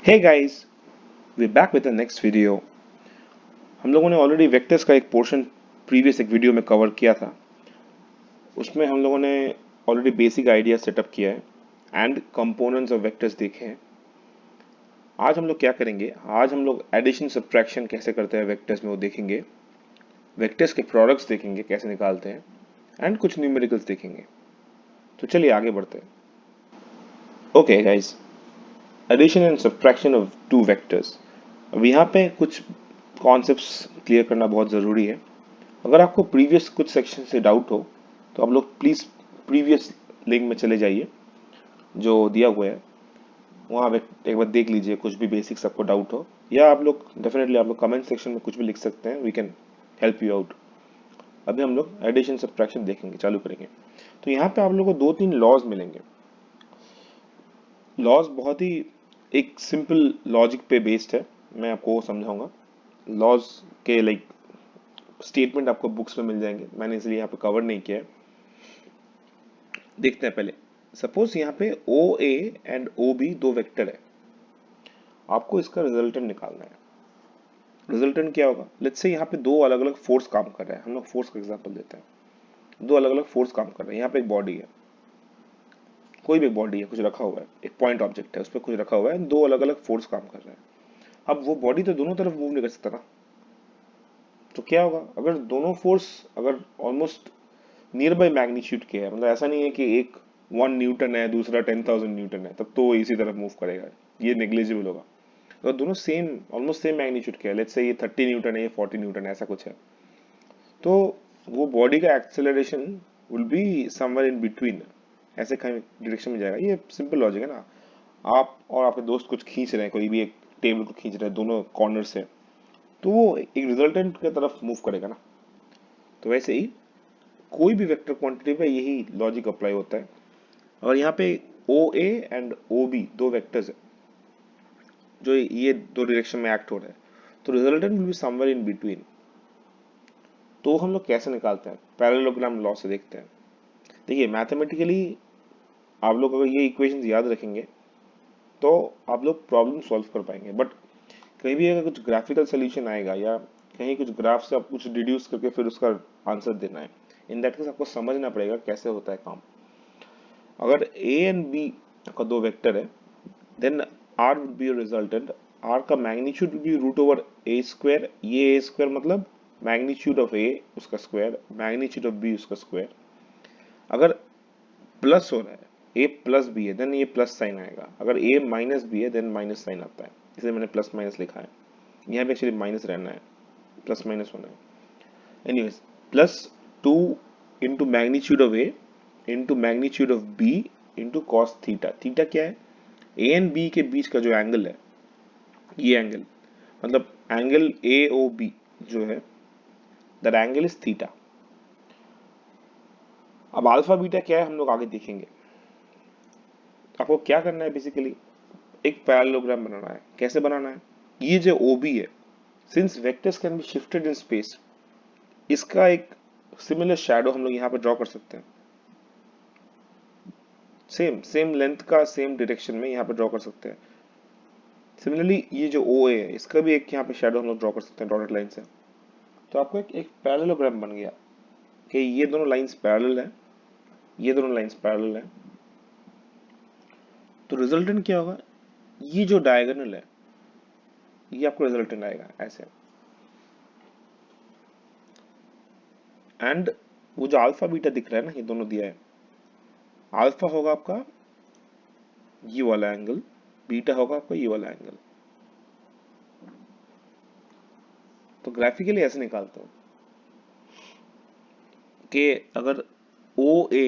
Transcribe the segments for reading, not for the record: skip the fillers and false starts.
Hey guys, we're back with the next video. हम लोगों ने ऑलरेडी वेक्टर्स का एक पोर्शन प्रीवियस एक वीडियो में कवर किया था। उसमें हम लोगों ने ऑलरेडी बेसिक आइडिया सेटअप किया है एंड कंपोनेंट्स ऑफ वेक्टर्स देखे हैं। आज हम लोग क्या करेंगे, आज हम लोग एडिशन सब्ट्रैक्शन कैसे करते हैं वेक्टर्स में वो देखेंगे, वेक्टर्स के प्रोडक्ट्स देखेंगे कैसे निकालते हैं एंड कुछ न्यूमेरिकल्स देखेंगे। तो चलिए आगे बढ़ते हैं। Okay guys, addition and subtraction of two vectors. अब यहाँ पे कुछ कॉन्सेप्ट्स क्लियर करना बहुत ज़रूरी है। अगर आपको प्रीवियस कुछ सेक्शन से डाउट हो तो आप लोग प्लीज़ प्रीवियस लिंक में चले जाइए जो दिया हुआ है, वहाँ एक बार देख लीजिए कुछ भी बेसिक्स आपको डाउट हो, या आप लोग डेफिनेटली आप लोग कमेंट सेक्शन में कुछ भी लिख सकते हैं, we can help you out. अभी हम लोग एडिशन सब्ट्रैक्शन देखेंगे, चालू करेंगे। तो यहाँ पे आप लोगों को दो तीन लॉज मिलेंगे। लॉज बहुत ही एक सिंपल लॉजिक पे बेस्ड है, मैं आपको समझाऊंगा। लॉज के लाइक स्टेटमेंट आपको बुक्स में मिल जाएंगे, मैंने इसलिए यहाँ पे कवर नहीं किया है। देखते हैं पहले। सपोज यहाँ पे ओ ए एंड ओ बी दो वेक्टर है, आपको इसका रिजल्टेंट निकालना है। रिजल्टेंट क्या होगा, लेट्स से यहाँ पे दो अलग अलग फोर्स काम कर रहे हैं, हम लोग फोर्स का एग्जांपल देते हैं। दो अलग अलग फोर्स काम कर रहे हैं, यहाँ पे एक बॉडी है, कोई भी बॉडी है, कुछ रखा हुआ है, एक पॉइंट ऑब्जेक्ट है, उस पर कुछ रखा हुआ है, दो अलग अलग फोर्स काम कर रहे हैं। अब वो बॉडी तो दोनों तरफ मूव नहीं कर सकता ना, तो क्या होगा, अगर दोनों फोर्स अगर ऑलमोस्ट नियर बाई मैग्नीट्यूड के है, मतलब ऐसा नहीं है कि एक 1 न्यूटन है दूसरा 10,000 न्यूटन है, तब तो वो इसी तरफ मूव करेगा, ये नेग्लिजिबल होगा। अगर दोनों सेम ऑलमोस्ट सेम मैग्नीट्यूड के है, लेट्स से ये 30 न्यूटन है, ये 40 न्यूटन है, ऐसा कुछ है, तो वो बॉडी का acceleration will be somewhere in between, ऐसे कहीं डायरेक्शन में जाएगा। ये सिंपल लॉजिक है ना। आप और आपके दोस्त कुछ खींच रहे हैं, कोई भी एक टेबल को खींच रहे हैं दोनों कॉर्नर से, तो वो एक रिजल्टेंट की तरफ मूव करेगा ना। तो वैसे ही कोई भी वेक्टर क्वांटिटी पे यही लॉजिक अप्लाई होता है। और यहाँ पे ओ ए एंड ओ बी दो वेक्टर्स है जो ये दो डायरेक्शन में एक्ट हो रहे हैं, तो resultant will be somewhere in between. तो हम लोग कैसे निकालते हैं, पैरेललोग्राम लॉ से देखते हैं। देखिए मैथमेटिकली आप लोग अगर ये इक्वेशंस याद रखेंगे तो आप लोग प्रॉब्लम सॉल्व कर पाएंगे, बट कहीं भी अगर कुछ ग्राफिकल सोल्यूशन आएगा या कहीं कुछ ग्राफ से आप कुछ डिड्यूस करके फिर उसका आंसर देना है, इन दैट केस आपको समझना पड़ेगा कैसे होता है काम। अगर ए एंड बी का दो वेक्टर है, then R would be resultant. R का magnitude will be root over A square, ये ए स्क्वायर मतलब मैग्नीट्यूड ऑफ ए उसका स्क्वायर, मैग्नीट्यूड ऑफ बी उसका स्क्वायर। अगर प्लस हो रहा है, ए प्लस बी है, देन ये प्लस साइन आएगा। अगर ए माइनस बी है देन माइनस साइन आता है, इसलिए मैंने प्लस माइनस लिखा है। यहाँ पे एक्चुअली माइनस रहना है, प्लस माइनस होना है। Anyways, plus 2 into magnitude of A into magnitude of B into cos theta. Theta क्या है, ए एंड बी के बीच का जो एंगल है, ये एंगल मतलब एंगल ए ओ बी जो है, दैट एंगल इज थीटा। अब अल्फा बीटा क्या है हम लोग आगे देखेंगे। आपको क्या करना है, बेसिकली एक पैरेललोग्राम बनाना है। कैसे बनाना है, ये जो ओ बी है, since vectors can be shifted in space, इसका एक सिमिलर शैडो हम लोग यहाँ पे ड्रॉ कर सकते हैं। सेम सेम लेंथ का सेम डायरेक्शन में यहाँ पे ड्रॉ कर सकते हैं। सिमिलरली ये जो ओ ए है, इसका भी एक यहाँ पे शैडो हम लोग ड्रॉ कर सकते हैं डॉटेड लाइन से। तो आपको एक पैरेललोग्राम बन गया कि ये दोनों लाइंस पैरेलल हैं, ये दोनों लाइंस पैरेलल हैं। तो रिजल्टेंट क्या होगा, ये जो डायगोनल है ये आपको रिजल्टेंट आएगा ऐसे। एंड वो जो अल्फा बीटा दिख रहा है ना, ये दोनों दिया है, अल्फा होगा आपका ये वाला एंगल, बीटा होगा आपका ये वाला एंगल। तो ग्राफिकली ऐसे निकालते हैं कि अगर ओ ए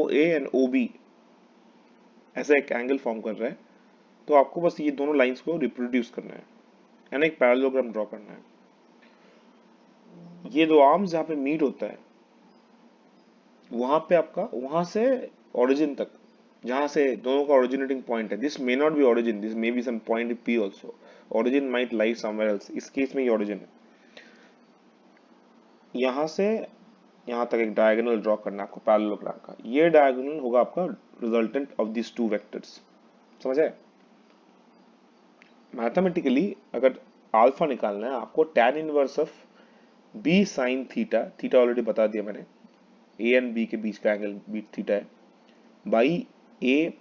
एंड ओ बी ऐसा एक एंगल फॉर्म कर रहा है, तो आपको बस ये दोनों लाइंस को रिप्रोड्यूस करना है एंड एक पैरेललोग्राम ड्रॉ करना है। ये दो आर्म्स जहाँ पे मीट होता है, वहां पे आपका वहां से ओरिजिन तक, जहां से दोनों का ओरिजिनेटिंग पॉइंट है, this may not be origin, this may be some point P also, origin might lie somewhere else, इस केस में ये ओरिजिन है। यहाँ से यहाँ तक एक डायगोनल ड्रॉ करना है आपको पैरेललोग्राम का। ये डायगोनल होगा आपका resultant of this two vectors. समझ आए। मैथमेटिकली अगर अल्फा निकालना है आपको tan inverse of B sine theta, theta already बता दिया मैंने, ए एंड बी के बीच का एंगल बी थीटा है, by A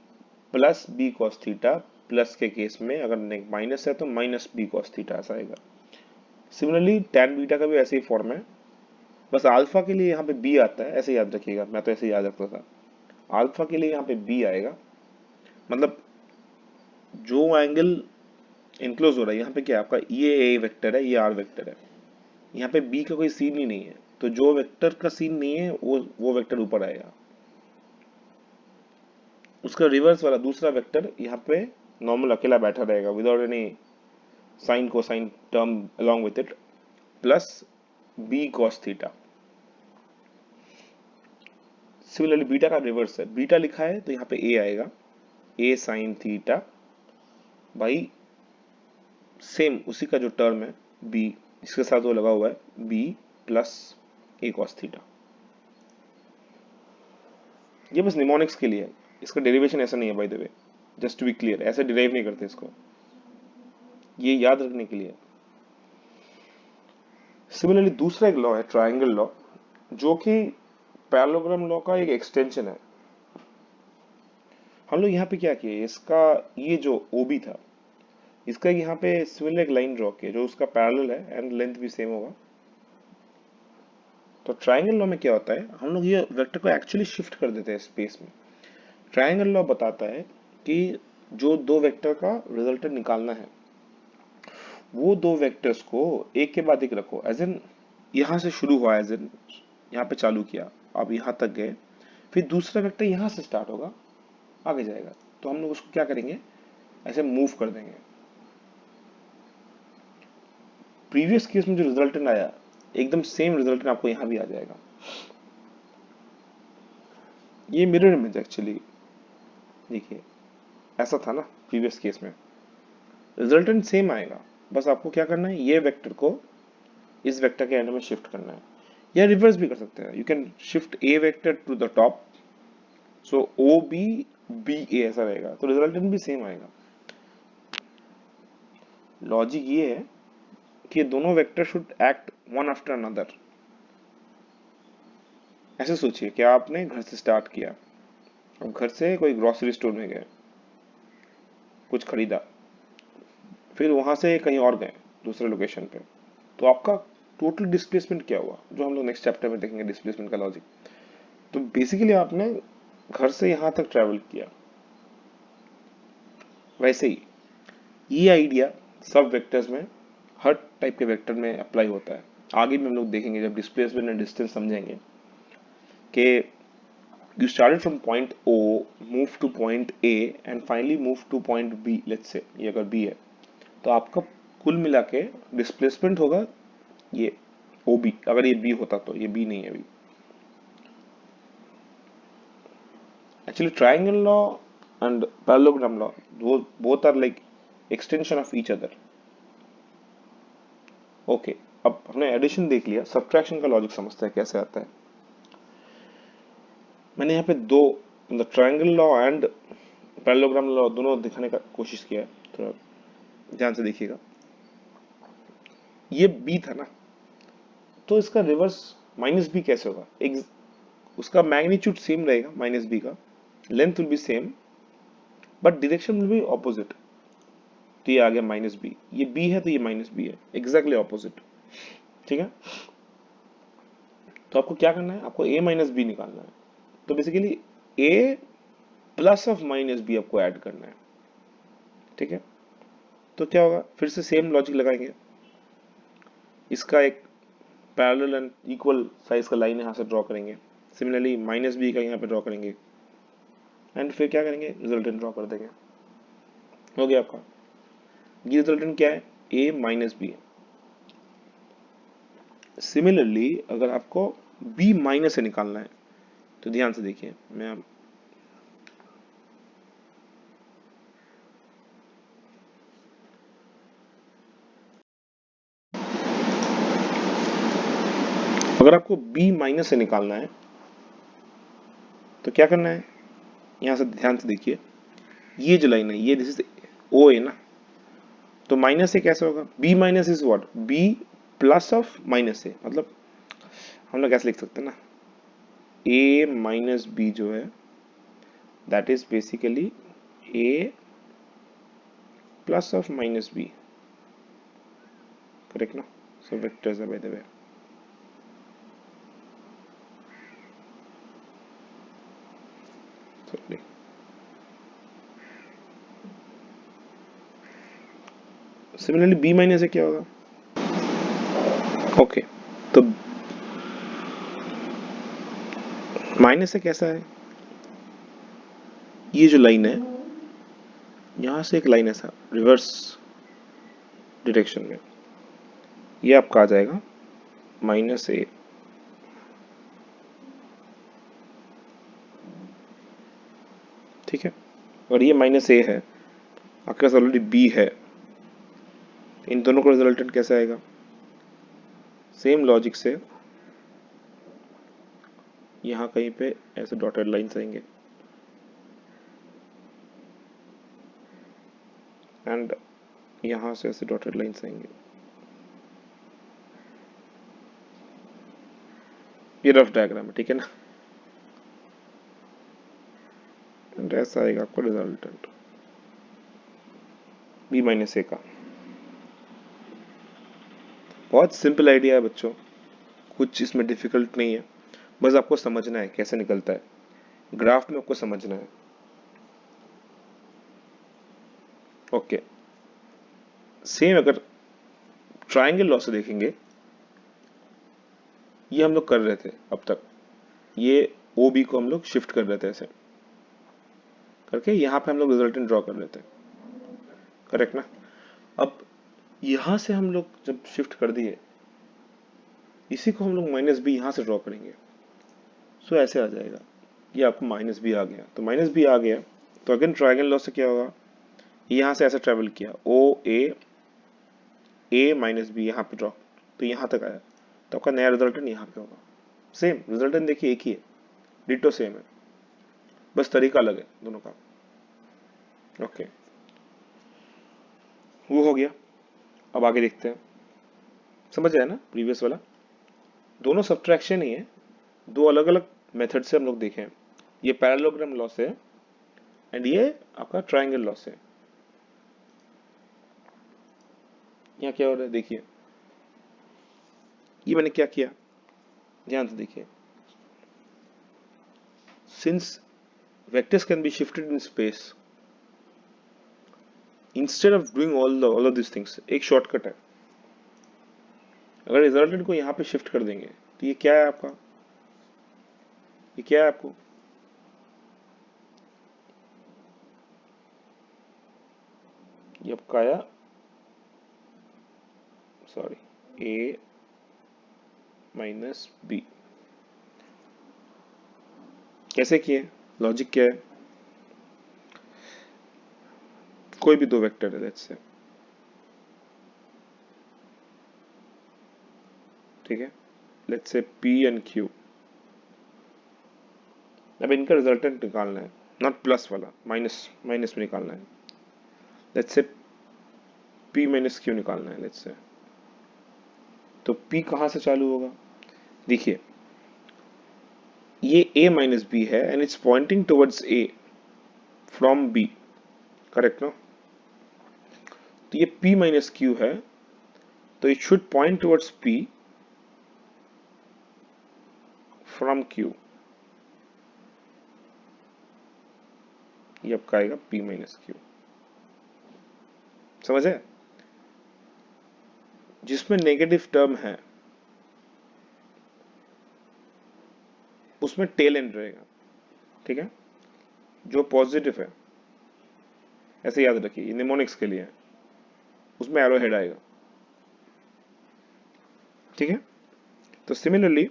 plus B cos theta, plus के केस में अगर माइनस है तो माइनस बी कॉस थीटा ऐसा आएगा। सिमिलरली tan बीटा का भी ऐसे ही फॉर्म है, बस अल्फा के लिए यहाँ पे बी आता है, ऐसे याद रखिएगा, मैं तो ऐसे याद रखता था। अल्फा के लिए यहाँ पे बी आएगा, मतलब जो एंगल इनक्लोज हो रहा है यहाँ पे क्या है आपका, ये ए वेक्टर है, ये आर वेक्टर है, यहाँ पे बी का कोई सीन ही नहीं है, तो जो वेक्टर का सीन नहीं है वो वेक्टर ऊपर आएगा, उसका रिवर्स वाला दूसरा वेक्टर यहाँ पे नॉर्मल अकेला बैठा रहेगा without any sine cosine term along with it, plus B cos theta. Similarly beta का रिवर्स है, बीटा लिखा है तो यहाँ पे ए आएगा, A sine theta by same उसी का जो टर्म है बी, इसके साथ वो लगा हुआ है बी प्लस ए कॉस थीटा। ये बस निमोनिक्स के लिए है, इसका डेरिवेशन ऐसा नहीं है by the way, just to be clear, ऐसे डिराइव नहीं करते इसको, ये याद रखने के लिए। सिमिलरली दूसरा एक लॉ है ट्रायंगल लॉ, जो कि पैरेललोग्राम लॉ का एक एक्सटेंशन है। हम लोग यहाँ पे क्या किए, इसका ये जो ओबी था इसका यहाँ पे सिमिलर एक लाइन ड्रॉ किया जो उसका पैरेलल है एंड लेंथ भी सेम होगा। तो ट्रायंगल लॉ में क्या होता है, हम लोग ये वेक्टर को एक्चुअली शिफ्ट कर देते हैं स्पेस में। ट्रायंगल लॉ बताता है कि जो दो वेक्टर का रिजल्टेंट निकालना है वो दो वेक्टर्स को एक के बाद एक रखो, एज इन यहां से शुरू हुआ, एज इन यहाँ पे चालू किया, अब यहां तक गए, फिर दूसरा वेक्टर यहां से स्टार्ट होगा आगे जाएगा, तो हम लोग उसको क्या करेंगे, ऐसे मूव कर देंगे। प्रीवियस केस में जो रिजल्टेंट आया एकदम सेम रिजल्टेंट आपको यहां भी आ जाएगा। ये मिरर इमेज एक्चुअली, देखिए ऐसा था ना प्रीवियस केस में, रिजल्टेंट सेम आएगा, बस आपको क्या करना है, ये वेक्टर को इस वेक्टर के एंड में शिफ्ट करना है, या रिवर्स भी कर सकते हैं, you can shift a vector to the top, so O B B A ऐसा रहेगा, तो रिजल्टेंट भी सेम आएगा। लॉजिक ये है कि दोनों vector should act one after another. ऐसे सोचिए कि आपने घर से स्टार्ट किया, अब घर से कोई ग्रोसरी स्टोर में गए, कुछ खरीदा, फिर वहां से कहीं और गए दूसरे लोकेशन पे, तो आपका टोटल डिस्प्लेसमेंट क्या हुआ, जो हम लोग नेक्स्ट चैप्टर में देखेंगे डिस्प्लेसमेंट का लॉजिक। तो बेसिकली आपने घर से यहां तक ट्रेवल किया, वैसे ही ये आइडिया सब वेक्टर्स में हर टाइप के वेक्टर में अप्लाई होता है। आगे भी हम लोग देखेंगे जब डिस्प्लेसमेंट एंड डिस्टेंस समझेंगे कि you started from point O, move to point A and finally move to point B, let's say ये अगर B है तो आपका कुल मिला के डिस्प्लेसमेंट होगा ये OB, अगर ये B होता तो, ये B नहीं है अभी। Actually triangle law and parallelogram law both are like extension of each other। Okay, अब हमने एडिशन देख लिया, सब्ट्रैक्शन का लॉजिक समझते हैं कैसे आता है। मैंने यहाँ पे दो मतलब triangle law and parallelogram law दोनों दिखाने का कोशिश किया है, थोड़ा ध्यान से देखिएगा। ये बी था ना, तो इसका रिवर्स माइनस बी कैसे होगा, उसका मैग्नीट्यूड सेम रहेगा माइनस बी का, length will be same but direction will be opposite. तो ये आ गया माइनस बी, ये बी है तो ये माइनस बी है, एग्जैक्टली ऑपोजिट। ठीक है, तो आपको क्या करना है, आपको ए माइनस बी निकालना है, तो basically A plus of minus B आपको ऐड करना है। ठीक है, तो क्या होगा, फिर से सेम लॉजिक लगाएंगे, इसका एक पैरेलल एंड इक्वल साइज का लाइन यहाँ से ड्रॉ करेंगे, सिमिलरली माइनस बी का यहाँ पे ड्रॉ करेंगे एंड फिर क्या करेंगे, रिजल्टेंट ड्रॉ कर देंगे। हो गया आपका, ये रिजल्टेंट क्या है, ए माइनस बी। सिमिलरली अगर आपको बी माइनस से निकालना है तो ध्यान से देखिए, मैं अगर आपको b माइनस से निकालना है तो क्या करना है, यहां से ध्यान से देखिए, ये जो लाइन है ये दिस इज ओ ए ना, तो माइनस ए कैसे होगा, B minus is what, B plus of minus A, मतलब हम लोग कैसे लिख सकते हैं ना, ए माइनस बी जो है that is basically A plus of minus B, correct ना। सो वेक्टर्स है by the way. Similarly B minus से क्या होगा, ओके तो माइनस से कैसा है, ये जो लाइन है यहां से एक लाइन ऐसा रिवर्स डायरेक्शन में, ये आपका आ जाएगा माइनस ए, ठीक है। और ये माइनस ए है, आपके पास ऑलरेडी बी है, इन दोनों का रिजल्टेंट कैसे आएगा, सेम लॉजिक से यहाँ कहीं पे ऐसे डॉटेड लाइन्स आएंगे एंड यहाँ से ऐसे डॉटेड लाइन्स आएंगे, ये रफ डायग्राम है, ठीक है ना। एंड ऐसा आएगा आपको रिजल्टेंट बी माइनस ए का। बहुत सिंपल आइडिया है बच्चों, कुछ इसमें डिफिकल्ट नहीं है, बस आपको समझना है कैसे निकलता है, ग्राफ में आपको समझना है। ओके सेम अगर ट्रायंगल लॉ से देखेंगे, ये हम लोग कर रहे थे अब तक, ये ओ बी को हम लोग शिफ्ट कर रहे थे ऐसे करके, यहाँ पे हम लोग रिजल्टेंट ड्रॉ कर रहे थे, करेक्ट ना। अब यहां से हम लोग जब शिफ्ट कर दिए, इसी को हम लोग माइनस बी यहां से ड्रॉ करेंगे, सो ऐसे आ जाएगा, ये आपको माइनस बी आ गया, तो माइनस बी आ गया तो अगेन ट्रायंगल लॉ से क्या होगा, यहां से ऐसे ट्रेवल किया ओ ए माइनस बी यहाँ पे ड्रॉ, तो यहां तक आया, तो आपका नया रिजल्टेंट यहाँ पे होगा। सेम रिजल्टेंट देखिए एक ही है, डिटो सेम है, बस तरीका अलग है दोनों का। ओके वो हो गया, अब आगे देखते हैं, समझ आया ना प्रीवियस वाला, दोनों सब्ट्रैक्शन ही है, दो अलग अलग मेथड से हम लोग देखें, ये पैरेललोग्राम लॉ से एंड ये आपका ट्रायंगल लॉ से। यहाँ क्या हो रहा है देखिए, ये मैंने क्या किया, ध्यान से देखिए, since vectors can be shifted in space, instead of doing all of these things, एक शॉर्टकट है, अगर रिजल्टेंट को यहाँ पे शिफ्ट कर देंगे तो ये क्या है आपका, ये क्या है आपको, ये आपका आया, सॉरी ए माइनस बी, कैसे किए, लॉजिक क्या है, कोई भी दो वेक्टर है लेट्स से, ठीक है, let's say P and Q, अब इनका रिजल्टेंट निकालना है, नॉट प्लस वाला, माइनस माइनस में निकालना है, let's say P minus Q निकालना है लेट्स से, तो पी कहां से चालू होगा, देखिए ये a माइनस बी है and it's pointing towards a from b, correct ना, तो ये p माइनस क्यू है, तो it should point towards p from q, ये आपका आएगा p माइनस क्यू, समझ है, जिसमें नेगेटिव टर्म है उसमें टेल एंड रहेगा, ठीक है, जो पॉजिटिव है ऐसे याद रखिए, ये निमोनिक्स के लिए है, उसमें एरो हेड आएगा, ठीक है। तो सिमिलरली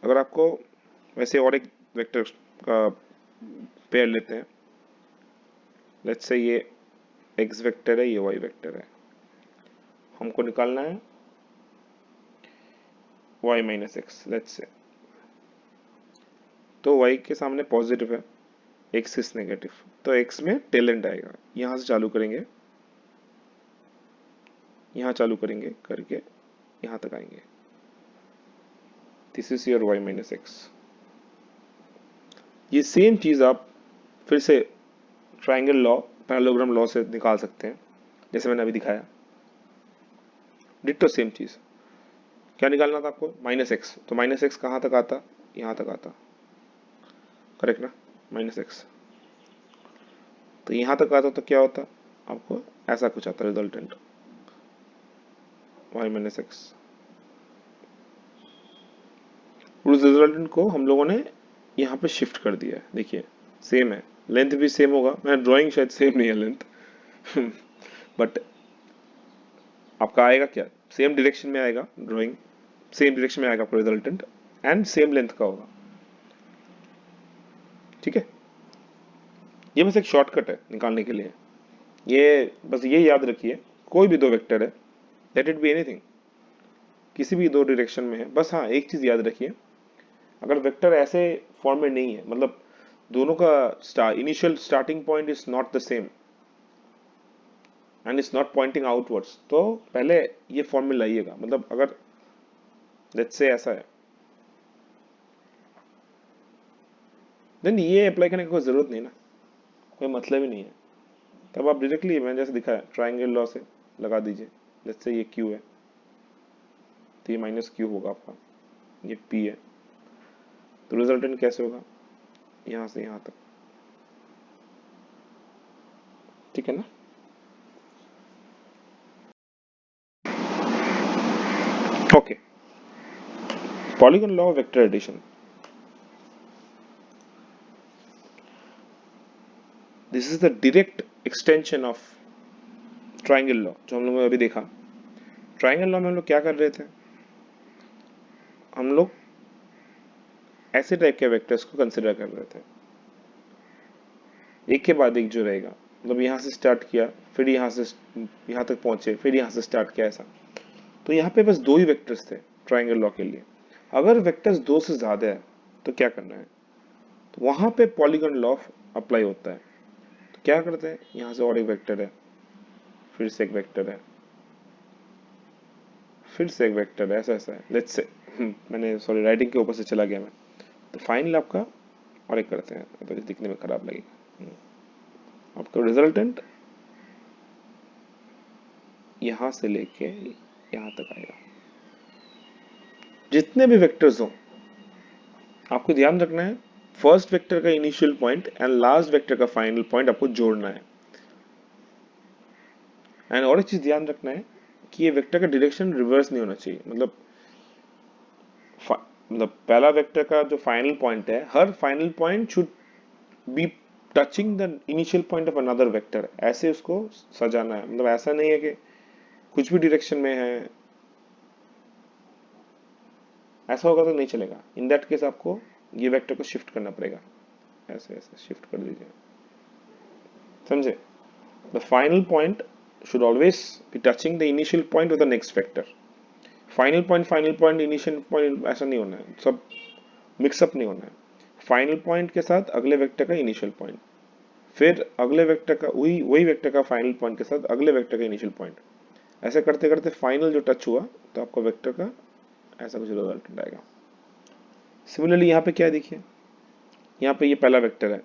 अगर आपको वैसे और एक वेक्टर का पेयर लेते हैं, लेट्स से ये x वेक्टर है, ये y वेक्टर है, हमको निकालना है y minus x, let's say, तो y के सामने पॉजिटिव है, x इज नेगेटिव, तो x में टेल एंड आएगा, यहां से चालू करेंगे यहाँ चालू करेंगे करके यहाँ तक आएंगे। This is your y minus x. ये सेम चीज आप फिर से ट्राइंगल लॉ, पैरेललोग्राम लॉ से निकाल सकते हैं, जैसे मैंने अभी दिखाया। डिट्टो सेम चीज। क्या निकालना था आपको? Minus x. तो माइनस एक्स कहाँ तक आता? यहाँ तक आता, करेक्ट ना? माइनस एक्स तो यहाँ तक आता तो क्या होता? आपको ऐसा कुछ आता रिजल्टेंट y माइनस एक्स। उस रिजल्टेंट को हम लोगों ने यहाँ पे शिफ्ट कर दिया है। देखिए सेम है, लेंथ भी सेम होगा। मैं ड्राइंग शायद सेम नहीं है लेंथ बट आपका आएगा क्या? सेम डायरेक्शन में आएगा ड्राइंग, सेम डायरेक्शन में आएगा आपका रिजल्टेंट एंड सेम लेंथ का होगा। ठीक है, ये बस एक शॉर्टकट है निकालने के लिए। ये बस ये याद रखिए, कोई भी दो वेक्टर है, लेट इट बी एनीथिंग, किसी भी दो डायरेक्शन में है, बस हाँ एक चीज याद रखिए, अगर वेक्टर ऐसे फॉर्म में नहीं है, मतलब दोनों का initial starting point is not the same and it's not Poynting outwards, तो पहले ये फॉर्म में लाइएगा। मतलब अगर लेट्स से ऐसा है, देन ये अप्लाई करने की कोई जरूरत नहीं ना, कोई मतलब ही नहीं है। तब आप डायरेक्टली मैंने जैसे दिखाया ट्राइंगल लॉ से लगा दीजिए। लेट्स से ये क्यू है तो ये माइनस क्यू होगा आपका, ये पी है, तो रिजल्टेंट कैसे होगा? यहां से यहां तक। ठीक है ना? Okay, polygon law of vector addition. This is the direct extension of triangle law जो हम लोगों ने अभी देखा। ट्राइंगल लॉ में हम लोग क्या कर रहे थे? हम लोग ऐसे टाइप के वेक्टर्स को कंसिडर कर रहे थे, एक के बाद एक जो रहेगा, मतलब यहाँ से स्टार्ट किया, फिर यहाँ से यहाँ तक पहुंचे, फिर यहाँ से स्टार्ट किया, ऐसा। तो यहाँ पे बस दो ही वेक्टर्स थे ट्राइंगल लॉ के लिए। अगर वेक्टर्स दो से ज्यादा है तो क्या करना है? तो वहां पे पॉलीगॉन लॉ अप्लाई होता है। तो क्या करते हैं, यहाँ से और एक वेक्टर है, फिर से एक वेक्टर है, फिर से एक वेक्टर है, ऐसा ऐसा है। लेट्स से मैंने सॉरी राइटिंग के ऊपर से चला गया मैं। तो फाइनल आपका और एक करते हैं, तो दिखने में खराब लगेगा। आपका रिजल्टेंट यहां से लेके यहां तक आएगा। जितने भी वेक्टर्स हो आपको ध्यान रखना है, फर्स्ट वेक्टर का initial point and last vector का फाइनल पॉइंट आपको जोड़ना है। एंड और एक चीज ध्यान रखना है कि ये वेक्टर का डायरेक्शन रिवर्स नहीं होना चाहिए। मतलब पहला वेक्टर का जो फाइनल पॉइंट है, हर final point should be touching the initial point of another vector, ऐसे उसको सजाना है। मतलब ऐसा नहीं है कि कुछ भी डायरेक्शन में है, ऐसा होगा तो नहीं चलेगा। इन दैट केस आपको ये वेक्टर को शिफ्ट करना पड़ेगा, ऐसे ऐसे शिफ्ट कर दीजिए, समझे? The final point should always be touching the initial point of the next vector. Final point initial point ऐसा नहीं होना है, सब मिक्सअप नहीं होना है। फाइनल पॉइंट के साथ अगले वेक्टर का इनिशियल पॉइंट, फिर अगले वेक्टर का वही वही वेक्टर का फाइनल पॉइंट के साथ अगले वेक्टर का इनिशियल पॉइंट, ऐसे करते करते फाइनल जो टच हुआ तो आपका वेक्टर का ऐसा कुछ रिजल्ट आएगा। सिमिलरली यहाँ पे क्या है, देखिए यहाँ पे ये पहला वेक्टर है,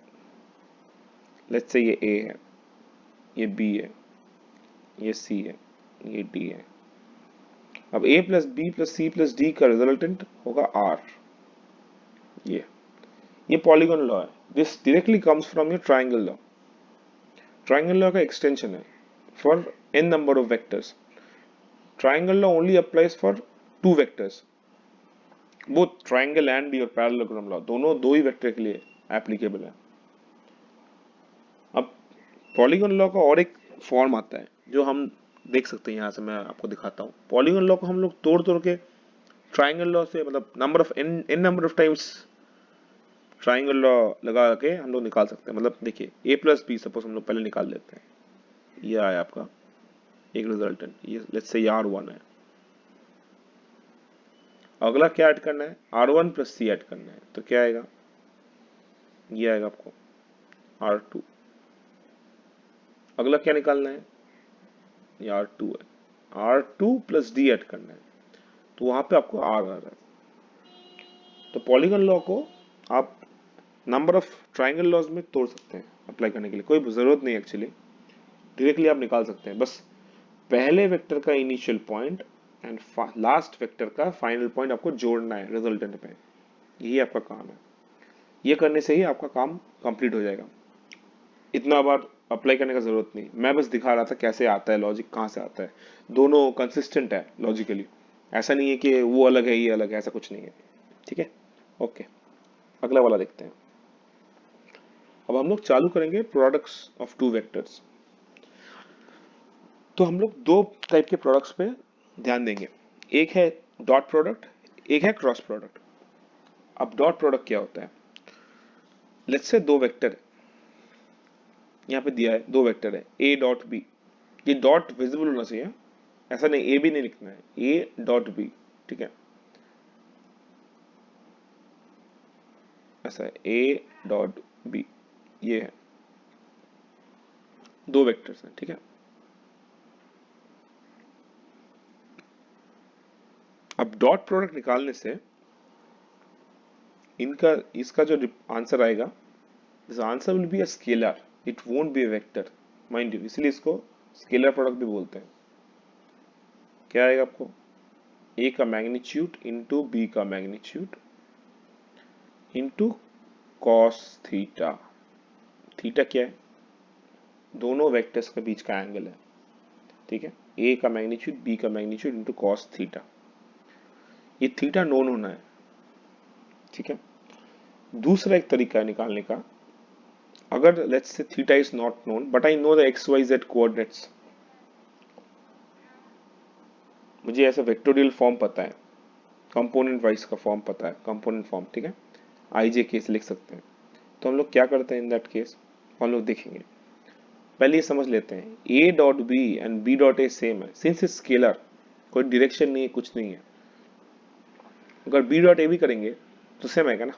लेट्स से ये ए है, ये बी है, ये सी है, ये डी है। अब a plus B plus C plus D का रिजल्टेंट होगा r। ये पॉलीगॉन लॉ है, this directly comes from your triangle law. Triangle law का एक्सटेंशन है for n number of vectors. Triangle law only applies for two vectors, both triangle and your parallelogram law, दोनों दो ही vector के लिए applicable है। अब polygon law का और एक फॉर्म आता है जो हम देख सकते हैं, यहाँ से मैं आपको दिखाता हूँ। पॉलीगॉन लॉ को हम लोग तोड़ तोड़ के ट्राइंगल लॉ से, मतलब number of n number of times triangle law लगा के हम लोग निकाल सकते हैं। मतलब देखिए a प्लस बी सपोज हम लोग पहले निकाल लेते हैं, ये आया आपका एक रिजल्टेंट, ये लेट्स से r1 है। अगला क्या ऐड करना है, r1 प्लस सी ऐड करना है, तो क्या आएगा, ये आएगा आपको r2। अगला क्या निकालना है, ये r2 है, R2 प्लस डी ऐड करना है, तो वहां पे आपको R आ रहा है। तो पॉलीगन लॉ को आप नंबर ऑफ ट्राइंगल लॉज में तोड़ सकते हैं अप्लाई करने के लिए, कोई जरूरत नहीं एक्चुअली, डायरेक्टली आप निकाल सकते हैं। बस पहले वेक्टर का initial point and last vector का फाइनल पॉइंट आपको जोड़ना है रिजल्टेंट पे, यही आपका काम है। ये करने से ही आपका काम कंप्लीट हो जाएगा, इतना बार अप्लाई करने का जरूरत नहीं। मैं बस दिखा रहा था कैसे आता है लॉजिक, कहाँ से आता है, दोनों कंसिस्टेंट है लॉजिकली, ऐसा नहीं है कि वो अलग है ये अलग है, ऐसा कुछ नहीं है। ठीक है, ओके, अगला वाला देखते हैं। अब हम लोग चालू करेंगे प्रोडक्ट्स ऑफ टू वेक्टर्स। तो हम लोग दो टाइप के प्रोडक्ट्स पे ध्यान देंगे, एक है डॉट प्रोडक्ट, एक है क्रॉस प्रोडक्ट। अब डॉट प्रोडक्ट क्या होता है, लेट्स से दो वेक्टर यहाँ पे दिया है, दो वेक्टर है ए डॉट बी, ये डॉट विजिबल होना चाहिए, ऐसा नहीं ए भी नहीं लिखना है, ए डॉट बी, ठीक है, ऐसा है ए डॉट बी, ये है दो वेक्टर्स हैं, ठीक है। अब डॉट प्रोडक्ट निकालने से इनका इसका जो आंसर आएगा, this answer will be a scalar, it won't be a vector, mind you, इसलिए इसको स्केलर प्रोडक्ट भी बोलते हैं। क्या आएगा आपको, ए का मैग्नीट्यूड इंटू बी का magnitude into cos theta. Theta क्या है, दोनों वेक्टर्स के बीच का एंगल है, ठीक है। ए का मैग्नीट्यूड बी का मैग्नीट्यूड इंटू कॉस थीटा, ये थीटा नोन होना है, ठीक है। दूसरा एक तरीका है निकालने का, अगर let's say theta is not known but I know the X Y Z coordinates, मुझे ऐसा वेक्टोरियल फॉर्म पता है, कंपोनेंट वाइज का फॉर्म पता है, कंपोनेंट फॉर्म, ठीक है, आई जे केस लिख सकते हैं। तो हम लोग क्या करते हैं इन दैट केस, हम लोग देखेंगे, पहले ये समझ लेते हैं A dot B and B dot A same है, सिंस इज स्केलर, कोई डायरेक्शन नहीं है, कुछ नहीं है। अगर बी डॉट ए भी करेंगे तो सेम आएगा ना,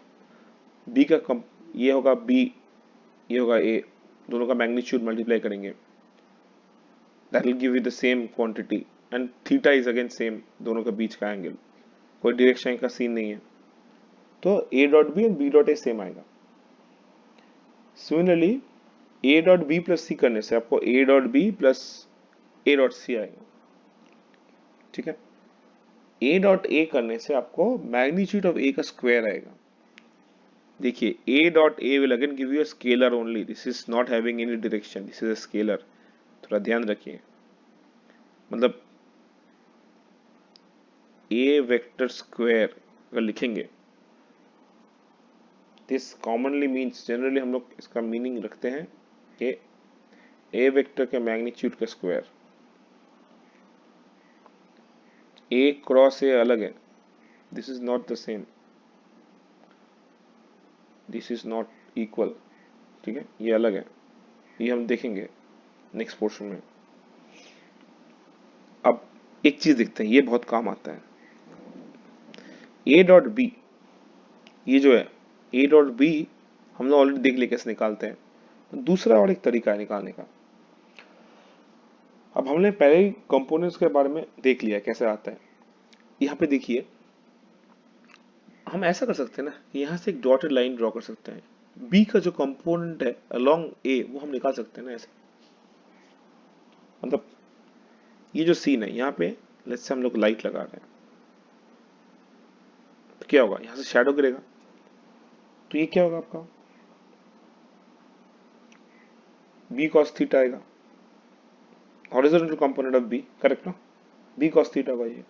बी का ये होगा बी, ये होगा ए, दोनों का मैग्नीट्यूड मल्टीप्लाई करेंगे, that will give you the same quantity, and theta is again same, दोनों के बीच का एंगल, कोई डायरेक्शन का सीन नहीं है, तो A dot B and B dot A same आएगा। Similarly A dot B plus C करने से आपको A dot B plus A dot C आएगा, ठीक है। ए डॉट ए करने से आपको मैग्नीट्यूड ऑफ ए का स्क्वायर आएगा। देखिए ए dot A will again give you a scalar only, this is not having any direction, this is a scalar, थोड़ा ध्यान रखिए। मतलब ए वेक्टर स्क्वायर अगर लिखेंगे, दिस कॉमनली मीन्स, जनरली हम लोग इसका मीनिंग रखते हैं कि ए वेक्टर के मैग्नीट्यूड का स्क्वायर, ए क्रॉस ए अलग है, this is not the same, this is not equal, ठीक है, ये अलग है, ये हम देखेंगे नेक्स्ट पोर्शन में। अब एक चीज देखते हैं, ये बहुत काम आता है, ए डॉट बी, ये जो है ए डॉट बी हम लोग ऑलरेडी देख लिया कैसे निकालते हैं। दूसरा और एक तरीका है निकालने का, अब हमने पहले ही कंपोनेंट्स के बारे में देख लिया कैसे आता है। यहाँ पे देखिए, हम ऐसा कर सकते हैं ना कि यहाँ से एक डॉटेड लाइन ड्रॉ कर सकते हैं, बी का जो कंपोनेंट है अलोंग ए वो हम निकाल सकते हैं ना ऐसे, मतलब ये जो सीन है यहाँ पे, लेट्स से हम लोग लाइट लगा रहे हैं, तो क्या होगा, यहाँ से शैडो गिरेगा, तो ये क्या होगा आपका बी कॉस थीटा आएगा, horizontal component of B, correct ना, बी कॉस थीटा होगा ये।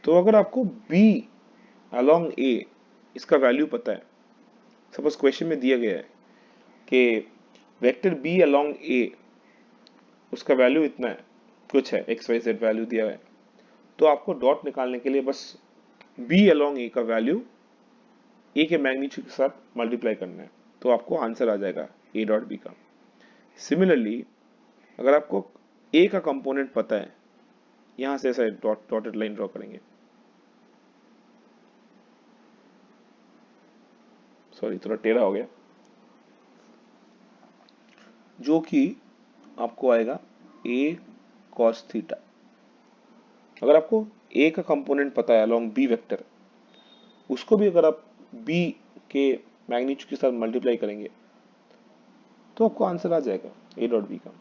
तो अगर आपको बी अलोंग ए इसका वैल्यू पता है, सपोज क्वेश्चन में दिया गया है कि वेक्टर बी अलोंग ए उसका वैल्यू इतना है, कुछ है एक्स वाई जेड वैल्यू दिया है, तो आपको डॉट निकालने के लिए बस बी अलोंग ए का वैल्यू ए के मैग्नीट्यूड के साथ मल्टीप्लाई करना है, तो आपको आंसर आ जाएगा ए डॉट बी का। सिमिलरली अगर आपको ए का कंपोनेंट पता है, यहां से ऐसा डॉटेड लाइन ड्रॉ करेंगे, सॉरी थोड़ा टेढ़ा हो गया, जो कि आपको आएगा ए कॉस थीटा। अगर आपको ए का कंपोनेंट पता है अलोंग बी वेक्टर, उसको भी अगर आप बी के मैग्नीट्यूड के साथ मल्टीप्लाई करेंगे तो आपको आंसर आ जाएगा ए डॉट बी का।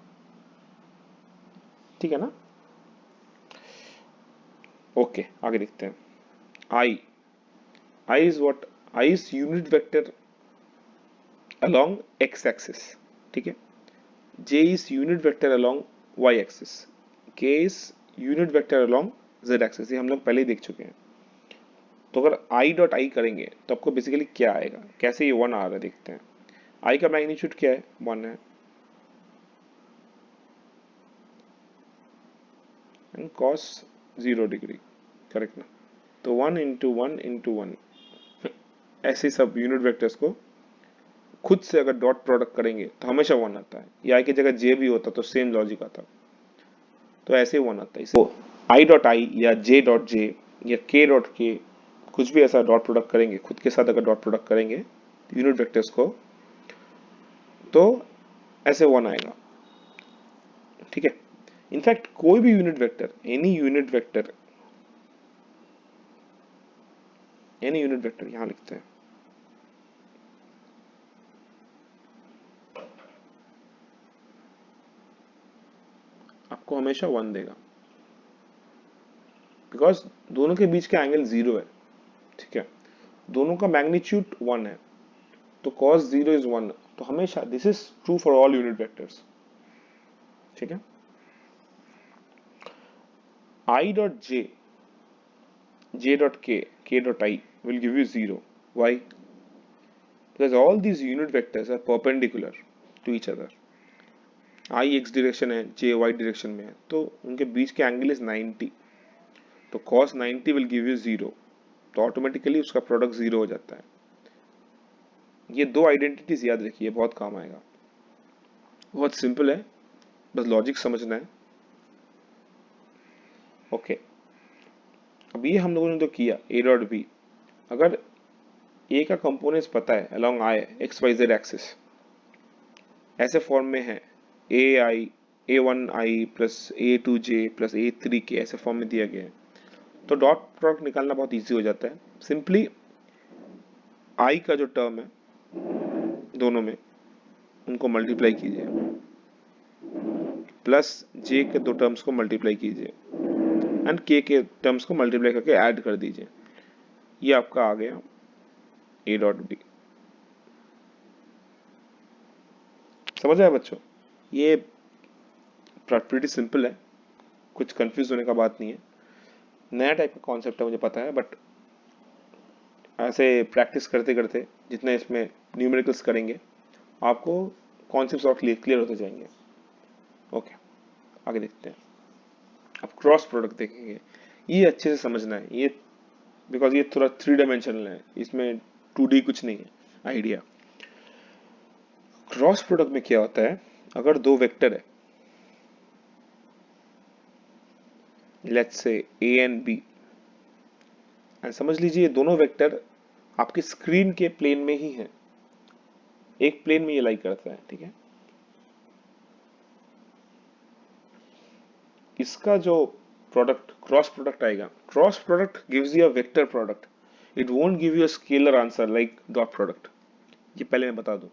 ठीक है ना? ओके, आगे देखते हैं। I, I is what? I is unit vector along X axis. ठीक है। J is unit vector along Y axis. K is unit vector along Z axis. ये हम लोग पहले ही देख चुके हैं। तो अगर आई डॉट आई करेंगे तो आपको बेसिकली क्या आएगा, कैसे ये वन आ रहा है देखते हैं। आई का मैग्नीट्यूड क्या है? वन है, एंड कॉस 0 डिग्री, करेक्ट ना? तो 1 इंटू 1 इंटू 1, ऐसे सब यूनिट वेक्टर्स को खुद से अगर डॉट प्रोडक्ट करेंगे तो हमेशा 1 आता है। ये आई की जगह जे भी होता तो सेम लॉजिक आता, तो ऐसे 1 आता है। तो आई डॉट आई या जे डॉट जे या के डॉट के, कुछ भी ऐसा डॉट प्रोडक्ट करेंगे खुद के साथ, अगर डॉट प्रोडक्ट करेंगे यूनिट वेक्टर्स को, तो ऐसे 1 आएगा। ठीक है। इनफैक्ट कोई भी unit vector, any unit vector, any unit vector यहां लिखते हैं, आपको हमेशा 1 देगा, बिकॉज दोनों के बीच का एंगल 0 है। ठीक है। दोनों का मैग्नीट्यूड 1 है, तो cos 0 इज 1, तो हमेशा this is true for all unit vectors. ठीक है। I dot J, j dot k dot I will give you 0. Why? Because all these unit vectors are perpendicular to each other. I x direction है, j y direction में है, तो उनके बीच के angle is 90, तो cos 90 will give you 0, तो automatically उसका product 0 हो जाता है। ये दो आइडेंटिटीज याद रखिए, बहुत काम आएगा। बहुत सिंपल है, बस लॉजिक समझना है। ओके, अब ये हम लोगों ने तो किया a डॉट बी। अगर a का कंपोनेंट्स पता है along i X Y Z axis, ऐसे फॉर्म में है a1i plus a2j plus a3k, ऐसे फॉर्म में दिया गया है, तो डॉट प्रोडक्ट निकालना बहुत इजी हो जाता है। सिंपली i का जो टर्म है दोनों में, उनको मल्टीप्लाई कीजिए, प्लस j के दो टर्म्स को मल्टीप्लाई कीजिए, एंड k के टर्म्स को मल्टीप्लाई करके ऐड कर दीजिए। ये आपका आ गया a डॉट बी। समझ आया बच्चों? ये प्रीटी सिंपल है, कुछ कंफ्यूज होने का बात नहीं है। नया टाइप का कॉन्सेप्ट है मुझे पता है, बट ऐसे प्रैक्टिस करते करते जितने इसमें न्यूमेरिकल्स करेंगे आपको कॉन्सेप्ट्स और क्लियर होते जाएंगे। ओके, आगे देखते हैं। अब क्रॉस प्रोडक्ट देखेंगे, ये अच्छे से समझना है ये, बिकॉज ये थोड़ा 3 डायमेंशनल है, इसमें 2D कुछ नहीं है आइडिया। क्रॉस प्रोडक्ट में क्या होता है, अगर दो वेक्टर है, let's say a and b, and समझ लीजिए ये दोनों वेक्टर आपकी स्क्रीन के प्लेन में ही है, एक प्लेन में ये लाई करता है। ठीक है। इसका जो प्रोडक्ट क्रॉस प्रोडक्ट आएगा, cross product gives you a vector product, it won't give you a scalar answer like dot product. ये पहले मैं बता दूं,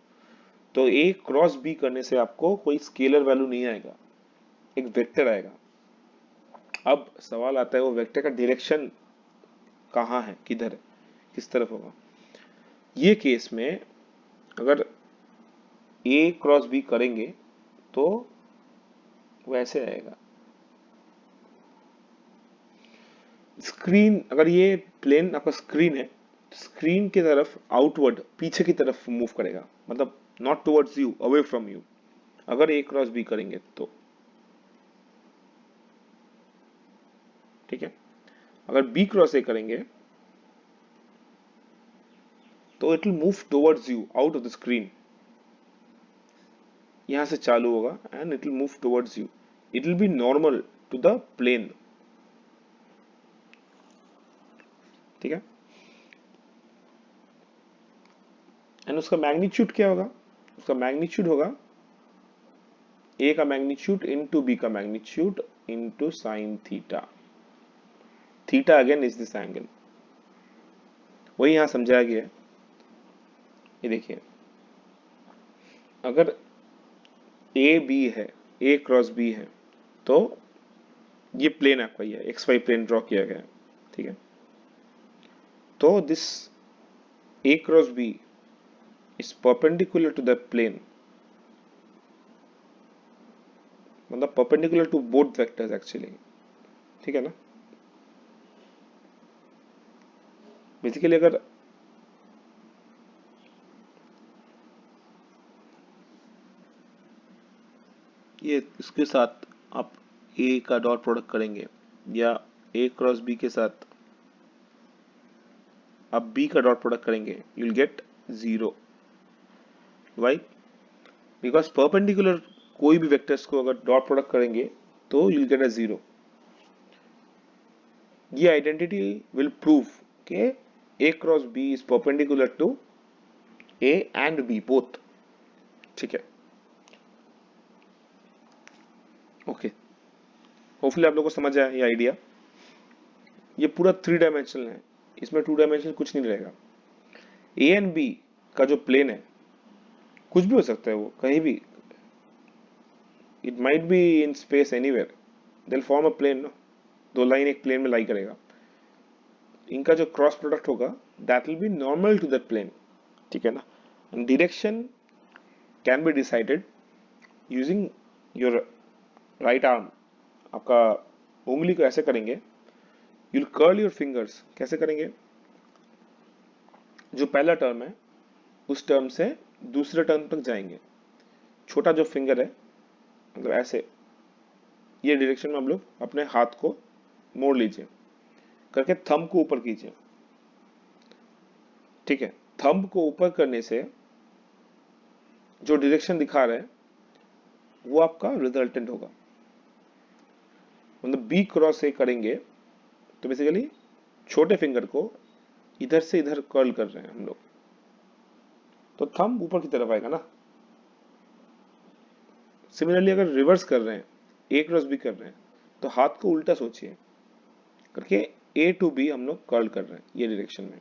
तो ए क्रॉस बी करने से आपको कोई स्केलर वैल्यू नहीं आएगा, एक वेक्टर आएगा। अब सवाल आता है वो वेक्टर का डायरेक्शन कहाँ है, किधर है, किस तरफ होगा। ये केस में अगर ए क्रॉस बी करेंगे तो वैसे आएगा। स्क्रीन, अगर ये प्लेन आपका स्क्रीन है, स्क्रीन की तरफ आउटवर्ड, पीछे की तरफ मूव करेगा, मतलब not towards you, away from you, अगर ए क्रॉस बी करेंगे तो। ठीक है। अगर बी क्रॉस ए करेंगे तो it will move towards you out of the screen, यहां से चालू होगा and it will move towards you, it will be normal to the plane. ठीक है। एंड उसका मैग्नीट्यूड क्या होगा, उसका मैग्नीट्यूड होगा ए का मैग्नीट्यूड इंटू बी का magnitude into sine theta. Theta again is this angle, वही यहां समझाया गया है। ये देखिए, अगर ए बी है, ए क्रॉस बी है, तो ये प्लेन आपका ये एक्स वाई प्लेन ड्रॉ किया गया है, ठीक है। तो this A cross B is perpendicular to the plane, मतलब perpendicular to both vectors actually, ठीक है ना। बेसिकली अगर ये इसके साथ आप ए का डॉट प्रोडक्ट करेंगे या ए क्रॉस बी के साथ आप बी का डॉट प्रोडक्ट करेंगे, you will get 0। Why? Because perpendicular कोई भी वेक्टर्स को अगर डॉट प्रोडक्ट करेंगे तो यू विल गेट अ 0। ये आइडेंटिटी विल प्रूव के A cross B is perpendicular to A and B both, ठीक है। ओके, होपफुली आप लोगों को समझ आया ये आइडिया। ये पूरा 3 डायमेंशनल है, इसमें 2 डायमेंशनल कुछ नहीं रहेगा। ए एंड बी का जो प्लेन है कुछ भी हो सकता है, वो कहीं भी, it might be in space anywhere, they will form a plane no, दो लाइन एक प्लेन में लाई करेगा। इनका जो क्रॉस प्रोडक्ट होगा that will be normal to that plane, ठीक है ना। Direction can be decided using your right arm. आपका उंगली को ऐसे करेंगे, you will curl your fingers, कैसे करेंगे, जो पहला टर्म है उस टर्म से दूसरे टर्म तक जाएंगे। छोटा जो फिंगर है, मतलब ऐसे, ये डायरेक्शन में हम लोग अपने हाथ को मोड़ लीजिए करके थंब को ऊपर कीजिए, ठीक है। थंब को ऊपर करने से जो डायरेक्शन दिखा रहा है वो आपका रिजल्टेंट होगा। मतलब बी क्रॉस ए करेंगे तो बेसिकली छोटे फिंगर को इधर से इधर कर्ल कर रहे हैं हम लोग, तो थंब ऊपर की तरफ आएगा ना। सिमिलरली अगर रिवर्स कर रहे हैं, ए क्रॉस बी कर रहे हैं, तो हाथ को उल्टा सोचिए करके ए टू बी हम लोग कर्ल कर रहे हैं ये डायरेक्शन में।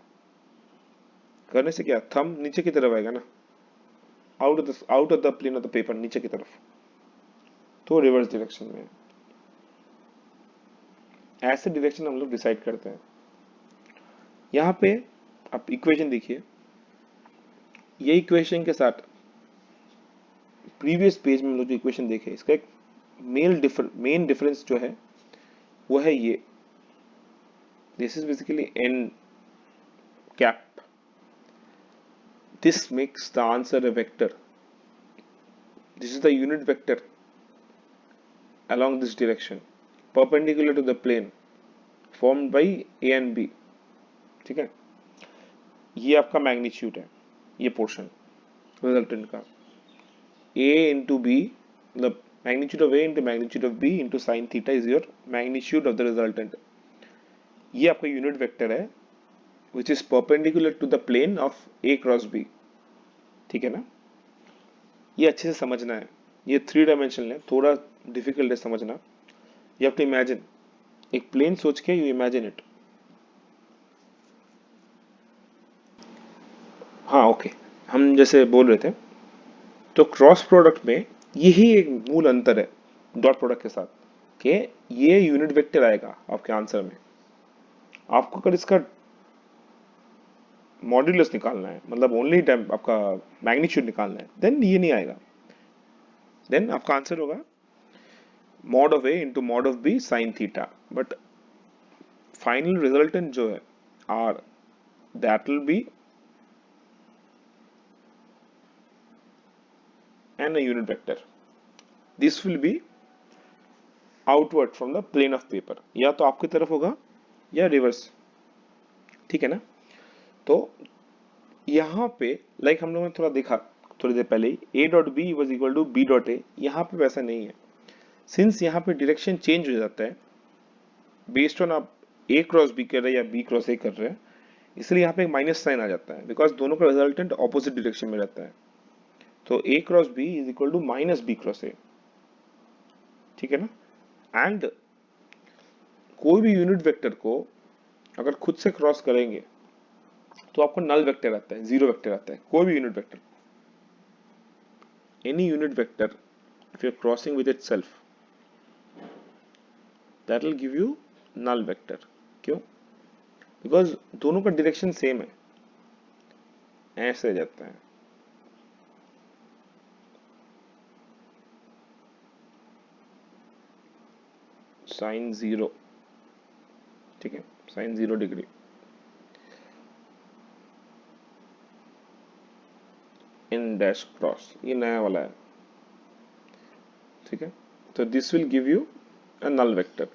करने से क्या, थंब नीचे की तरफ आएगा ना, out of the plane of the paper, नीचे की तरफ, तो रिवर्स डायरेक्शन में। ऐसे डायरेक्शन हम लोग डिसाइड करते हैं। यहां पे आप इक्वेशन देखिए, ये इक्वेशन के साथ प्रीवियस पेज में हम लोग जो इक्वेशन देखे, इसका एक मेन डिफरेंस जो है वो है ये, this is basically N cap, this makes the answer a vector, this is the unit vector along this direction perpendicular to the plane formed by A and B, ठीक है। ये आपका मैग्नीट्यूड है, ये पोर्शन रिजल्टेंट का, A into B, मतलब magnitude of A into magnitude of B into sin theta is your magnitude of the resultant। ये आपका यूनिट वेक्टर है which is perpendicular to the plane of A cross B, ठीक है ना। ये अच्छे से समझना है, ये 3 डायमेंशनल है, थोड़ा डिफिकल्ट है समझना। यू हैव टू इमेजिन, एक प्लेन सोच के यू इमेजिन इट। हाँ ओके, हम जैसे बोल रहे थे, तो क्रॉस प्रोडक्ट में यही एक मूल अंतर है डॉट प्रोडक्ट के साथ, कि ये यूनिट वेक्टर आएगा आपके आंसर में। आपको अगर इसका मॉड्यूलस निकालना है, मतलब ओनली टाइम आपका मैग्नीट्यूड निकालना है, देन ये नहीं आएगा। देन आपका आंसर होगा mod of A into mod of B sine theta, but final resultant जो है R, that will be and a unit vector. This will be outward from the plane of paper, या तो आपकी तरफ होगा या रिवर्स, ठीक है ना। तो यहाँ पे लाइक हम लोगों ने थोड़ा देखा थोड़ी देर पहले ही, a dot B was equal to B dot A, यहाँ पे वैसा नहीं है। सिंस यहाँ पे डायरेक्शन चेंज हो जाता है बेस्ड ऑन आप a क्रॉस बी कर रहे हैं या b क्रॉस ए कर रहे हैं, इसलिए यहाँ पे एक माइनस साइन आ जाता है, बिकॉज दोनों का रिजल्टेंट ऑपोजिट डायरेक्शन में रहता है। तो a cross b is equal to minus B cross A, ठीक है ना। एंड कोई भी यूनिट वेक्टर को अगर खुद से क्रॉस करेंगे तो आपको नल वेक्टर आता है, जीरो वेक्टर आता है। कोई भी unit vector, any unit vector if you're crossing with itself that will give you null vector। क्यों? बिकॉज दोनों का डायरेक्शन सेम है, ऐसे जाता है। साइन जीरो, ठीक है, sine 0 degree. In dash cross, ये नया वाला है, ठीक है। तो this will give you a null vector.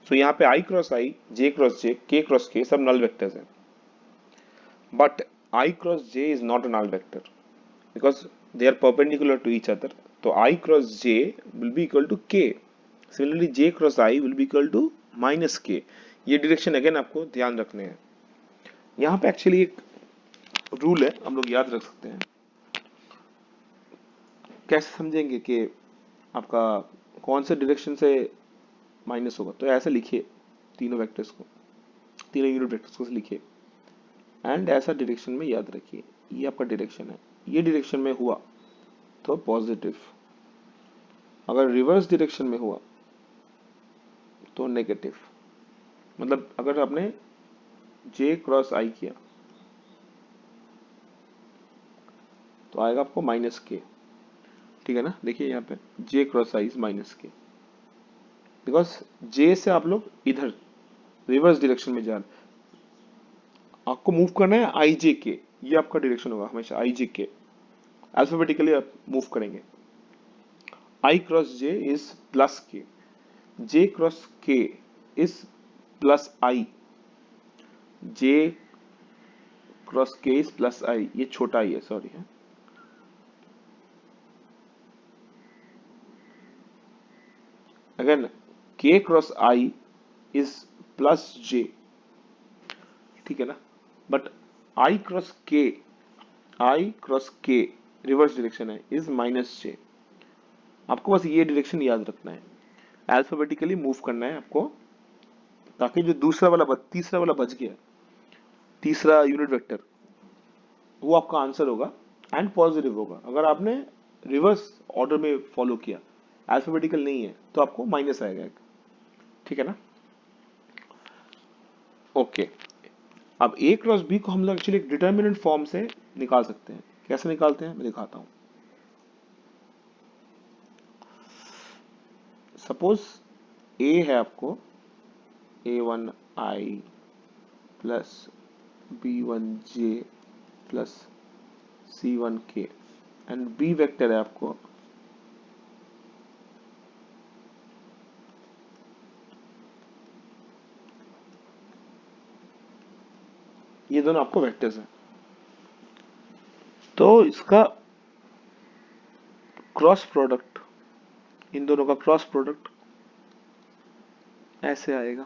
So यहाँ पे आई क्रॉस आई, जे क्रॉस जे, के क्रॉस के सब नल वेक्टर्स हैं, but I cross J is not a null vector because they are perpendicular to each other. तो I cross J will be equal to K, similarly J cross I will be equal to minus K. ये direction again आपको ध्यान रखने हैं। यहाँ पे actually एक rule है, हम लोग याद रख सकते हैं। कैसे समझेंगे कि आपका कौन से डायरेक्शन से माइनस होगा? तो ऐसे लिखिए तीनों वेक्टर्स को, तीनों यूनिट वेक्टर्स को लिखिए एंड ऐसा डायरेक्शन में याद रखिए। ये आपका डायरेक्शन है, ये डायरेक्शन में हुआ तो पॉजिटिव, अगर रिवर्स डायरेक्शन में हुआ तो नेगेटिव। मतलब अगर आपने जे क्रॉस आई किया तो आएगा आपको माइनस के, ठीक है ना। देखिए यहाँ पे जे क्रॉस आई इज माइनस के, बिकॉज जे से आप लोग इधर रिवर्स डायरेक्शन में जा रहे, आपको मूव करना है आई जे के, ये आपका डायरेक्शन होगा हमेशा आई जे के। अल्फाबेटिकली आप मूव करेंगे। आई क्रॉस जे इज प्लस के, जे क्रॉस के is plus I, J cross के इज प्लस आई, ये छोटा आई है, सॉरी है। अगेन के क्रॉस आई इज प्लस जे, ठीक है ना। बट आई क्रॉस के, आई क्रॉस के रिवर्स डायरेक्शन है इज माइनस जे। आपको बस ये डायरेक्शन याद रखना है, अल्फाबेटिकली मूव करना है आपको, ताकि जो दूसरा वाला तीसरा वाला बच गया, तीसरा यूनिट वेक्टर, वो आपका आंसर होगा एंड पॉजिटिव होगा। अगर आपने रिवर्स ऑर्डर में फॉलो किया, अल्फाबेटिकल नहीं है, तो आपको माइनस आएगा एक, ठीक है ना। ओके, अब ए क्रॉस बी को हम लोग एक्चुअली एक डिटर्मिनेंट फॉर्म से निकाल सकते हैं। कैसे निकालते हैं मैं दिखाता हूं। सपोज ए है आपको a1 आई प्लस b1 जे प्लस c1 के एंड बी वेक्टर है आपको ये दोनों आपको वेक्टर्स हैं। तो इसका क्रॉस प्रोडक्ट, इन दोनों का क्रॉस प्रोडक्ट ऐसे आएगा।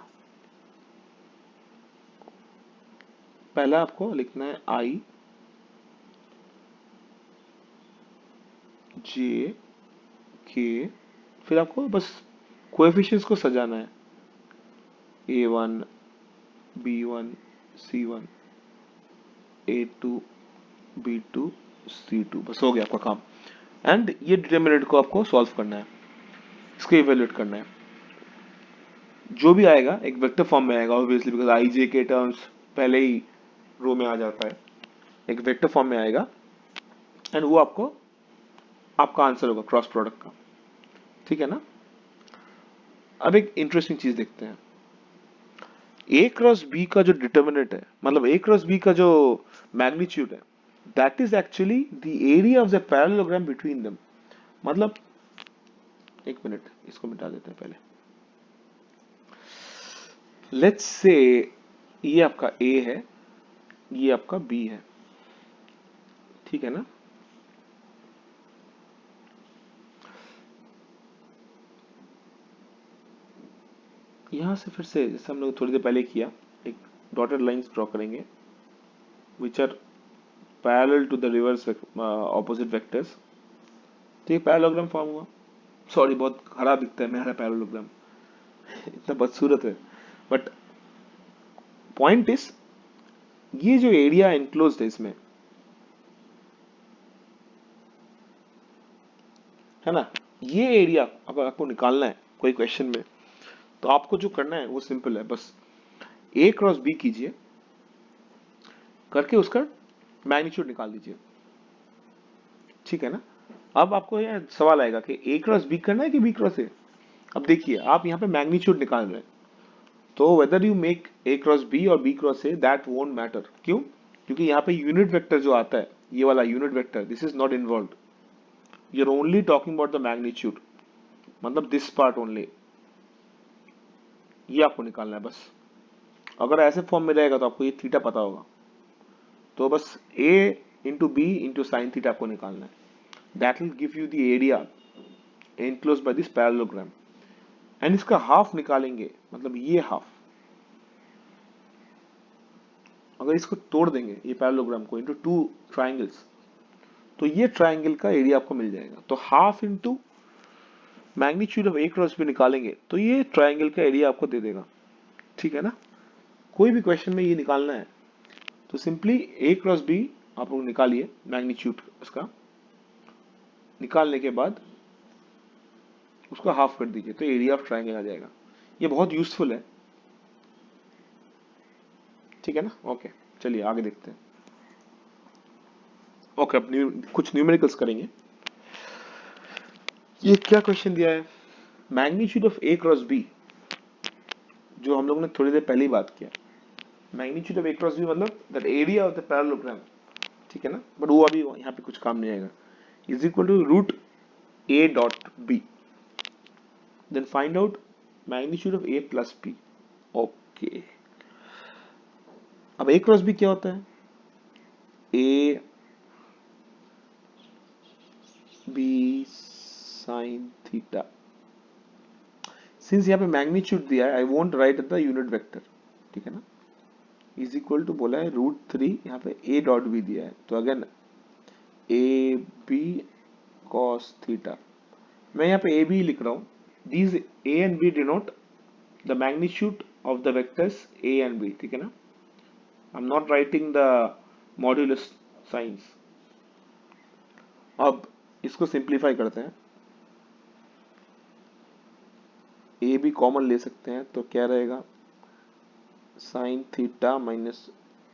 पहला आपको लिखना है आई जे के, फिर आपको बस कोएफिशिएंट्स को सजाना है, a1 b1 c1 a2 b2 c2, बस हो गया आपका काम। एंड ये डिटर्मिनेंट को आपको सॉल्व करना है, इसको इवेल्युएट करना है। जो भी आएगा एक वेक्टर फॉर्म में आएगा ऑब्वियसली, बिकॉज आई जे के टर्म्स पहले ही रो में आ जाता है, एक वेक्टर फॉर्म में आएगा एंड वो आपको आपका आंसर होगा क्रॉस प्रोडक्ट का, ठीक है ना। अब एक इंटरेस्टिंग चीज देखते हैं, ए क्रॉस बी का जो डिटर्मिनेंट है, मतलब ए क्रॉस बी का जो मैग्नीट्यूड है, that is actually the area of the parallelogram between them. मतलब एक मिनट, इसको मिटा देते हैं पहले। लेट्स से ये आपका ए है, ये आपका बी है, ठीक है ना। यहां से फिर से जैसे हम लोग थोड़ी देर पहले किया, एक डॉटेड लाइंस ड्रॉ करेंगे which are parallel to the reverse opposite vectors, तो ये पैरेललोग्राम फॉर्म हुआ। सॉरी, बहुत खराब दिखता है मेरा पैरेललोग्राम, इतना बदसूरत है, बट पॉइंट इज ये जो एरिया एनक्लोज्ड है इसमें, है ना, ये एरिया अगर आपको निकालना है कोई क्वेश्चन में, तो आपको जो करना है वो सिंपल है, बस ए क्रॉस बी कीजिए, करके उसका मैग्नीट्यूड निकाल दीजिए, ठीक है ना। अब आपको यह सवाल आएगा कि ए क्रॉस बी करना है कि बी क्रॉस ए। अब देखिए, आप यहाँ पे मैग्नीट्यूड निकाल रहे हैं, तो whether you make A cross B और B cross A, that won't matter. क्यों? क्योंकि यहाँ पे यूनिट वेक्टर जो आता है, ये वाला unit vector, this is not involve, you are only talking about the magnitude, मतलब दिस पार्ट ओनली, ये आपको निकालना है बस। अगर ऐसे फॉर्म में रहेगा तो आपको ये थीटा पता होगा, तो बस a into B into sine theta आपको निकालना है, that will give you the area enclosed by this parallelogram, and इसका हाफ निकालेंगे, मतलब ये हाफ, अगर इसको तोड़ देंगे ये पैरेललोग्राम को इनटू टू ट्रायंगल्स, तो ये ट्रायंगल का एरिया आपको मिल जाएगा। तो half into magnitude of A cross B निकालेंगे तो ये ट्रायंगल का एरिया आपको दे देगा, ठीक है ना। कोई भी क्वेश्चन में ये निकालना है तो सिंपली ए क्रॉस बी आप लोग निकालिए, मैग्नीट्यूड उसका निकालने के बाद उसको हाफ कर दीजिए, तो एरिया ऑफ ट्रायंगल आ जाएगा। ये बहुत यूजफुल है, ठीक है ना। ओके, चलिए आगे देखते हैं। ओके, अब कुछ न्यूमेरिकल्स करेंगे। ये क्या क्वेश्चन दिया है, magnitude of A cross B, जो हम लोगों ने थोड़ी देर पहले ही बात किया, magnitude of A cross B मतलब that area of the parallelogram, ठीक है ना, बट वो अभी यहाँ पे कुछ काम नहीं आएगा, is equal to root A dot B, then find out magnitude of A plus B. Okay, अब ए क्रॉस बी क्या होता है, A B sine theta, since यहाँ पे मैग्नीट्यूड दिया है, I won't write the unit vector, ठीक है ना, इज इक्वल टू बोला है √3, यहाँ पे ए डॉट बी दिया है, तो again A B cos theta, मैं यहाँ पे ए बी लिख रहा हूँ, these A and B denote the magnitude of the vectors A and B, ठीक है ना, I am not writing the modulus signs. अब इसको सिंप्लीफाई करते हैं, ए भी कॉमन ले सकते हैं, तो क्या रहेगा, sign theta minus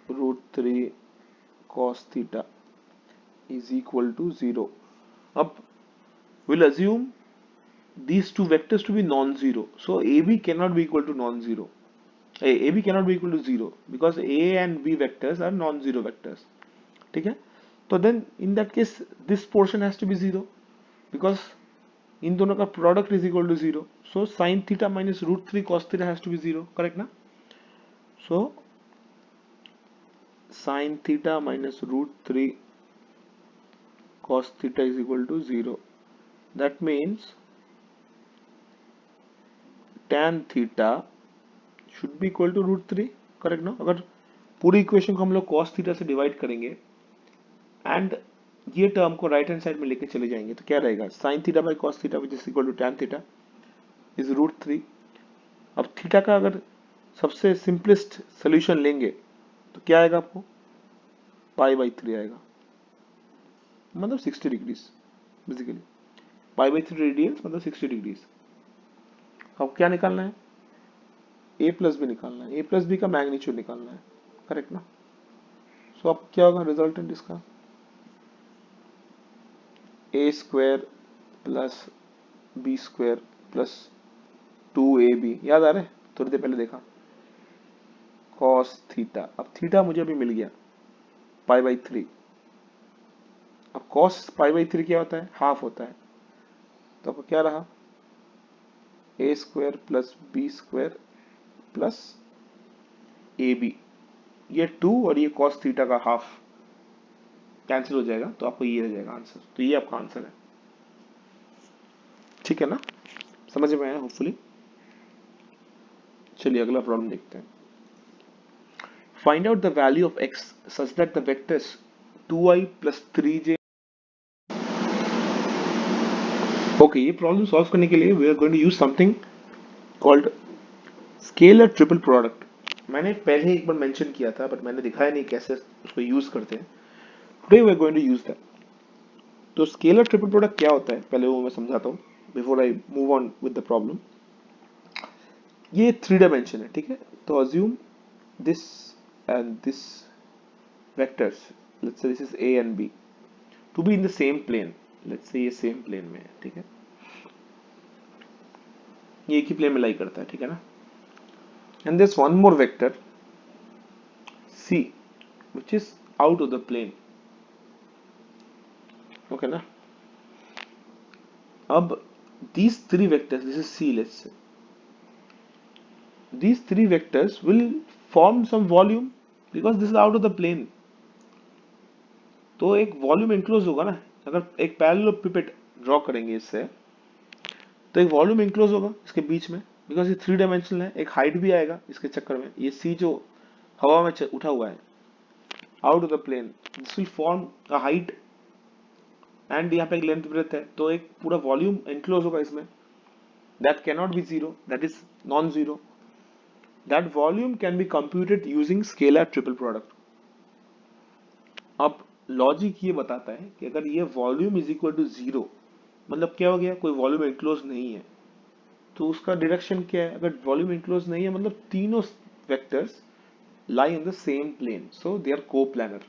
√3 cos theta is equal to 0. अब we'll assume these two vectors to be non-zero, so AB cannot be equal to non-zero. AB cannot be equal to 0 because A and B vectors are non-zero vectors, ठीक है। तो then in that case this portion has to be 0 because इन दोनों का product is equal to 0, so sine theta minus √3 cos theta has to be 0, correct ना। So sin theta minus √3 cos theta is equal to 0. That means tan theta should be equal to √3, correct ना। अगर पूरी equation को हम लोग cos theta से divide करेंगे and ये टर्म को राइट हैंड साइड में लेके चले जाएंगे, तो क्या रहेगा, sin theta by cos theta which is equal to tan theta is √3। अब थीटा का अगर सबसे सिंपलेस्ट सोल्यूशन लेंगे तो क्या आएगा आपको, π/3 आएगा, मतलब 60 डिग्रीज, बेसिकली π/3 रेडियंस मतलब 60 डिग्रीज। अब क्या निकालना है, a प्लस बी निकालना है, a प्लस बी का मैग्नीट्यूड निकालना है, करेक्ट ना। सो अब क्या होगा रिजल्टेंट इसका, a² plus b² plus 2ab, याद आ रहा है, थोड़ी देर पहले देखा, cos थीटा, अब थीटा मुझे अभी मिल गया π/3। अब cos π/3 क्या होता है, हाफ होता है, तो आपको क्या रहा, a² plus b² plus ab, ये 2 और ये cos थीटा का हाफ कैंसिल हो जाएगा, तो आपको ये रह जाएगा आंसर, तो ये आपका आंसर है, ठीक है ना, समझ में आया होपफुली। चलिए अगला प्रॉब्लम देखते हैं। Find out the value of x such that the vectors 2i plus 3j। Okay, ये प्रॉब्लम सॉल्व करने के लिए we are going to use something called scalar triple product. मैंने पहले एक बार मेंशन किया था बट मैंने दिखाया नहीं कैसे उसको यूज करते हैं। Today we are going to use that. तो स्केलर ट्रिपल प्रोडक्ट क्या होता है पहले वो मैं समझाता हूँ before I move on with the problem. ये 3 डायमेंशन है, ठीक है। तो assume this and this vectors, let's say this is a and b to be in the same plane. Let's say ये सेम प्लेन में है, ठीक है। ये एक ही प्लेन में लाई करता है, ठीक है ना। And this one more vector c which is out of the plane, okay ना। अब these three vectors, this is c, let's say these three vectors will form some volume because this is out of the plane। तो एक volume enclose होगा ना। अगर एक पैरेललोपिपेड draw करेंगे इससे तो एक वॉल्यूम इंक्लोज होगा इसके बीच में बिकॉज ये 3 डायमेंशनल है। एक हाइट भी आएगा इसके चक्कर में। ये सी जो हवा में उठा हुआ है out of the plane, this will form a height and यहाँ पे एक लेंथ ब्रेथ है तो एक पूरा वॉल्यूम इंक्लोज होगा इसमें। That can not be zero, that is non zero. That volume can be computed using scalar triple product. अब लॉजिक ये बताता है कि अगर ये volume is equal to zero मतलब क्या हो गया, कोई वॉल्यूम इंक्लोज नहीं है। तो उसका डायरेक्शन क्या है, अगर वॉल्यूम इंक्लोज नहीं है मतलब तीनों vectors lie in the same plane so they are coplanar.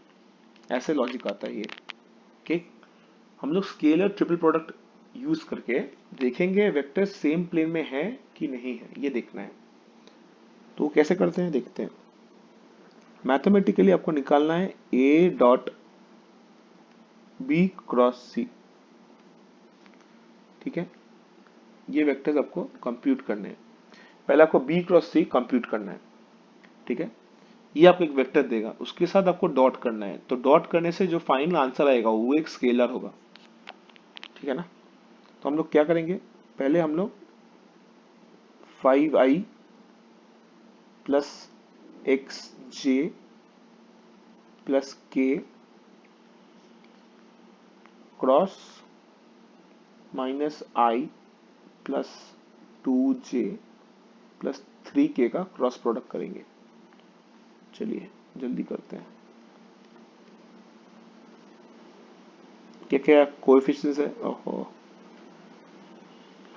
ऐसे लॉजिक आता है ये। ओके, हम लोग स्केलर ट्रिपल प्रोडक्ट यूज करके देखेंगे वेक्टर सेम प्लेन में है कि नहीं है, ये देखना है। तो कैसे करते हैं देखते हैं। मैथमेटिकली आपको निकालना है a डॉट बी क्रॉस सी, ठीक है। ये वेक्टर्स आपको कंप्यूट करने हैं। पहले आपको b क्रॉस सी कंप्यूट करना है, ठीक है। ये आपको एक वेक्टर देगा, उसके साथ आपको डॉट करना है। तो डॉट करने से जो फाइनल आंसर आएगा वो एक स्केलर होगा, ठीक है ना। तो हम लोग क्या करेंगे, पहले हम लोग 5i प्लस एक्स जे प्लस के क्रॉस माइनस आई प्लस 2j प्लस 3k का क्रॉस प्रोडक्ट करेंगे। चलिए जल्दी करते हैं। क्या क्या कोएफिशिएंट्स है, ओहो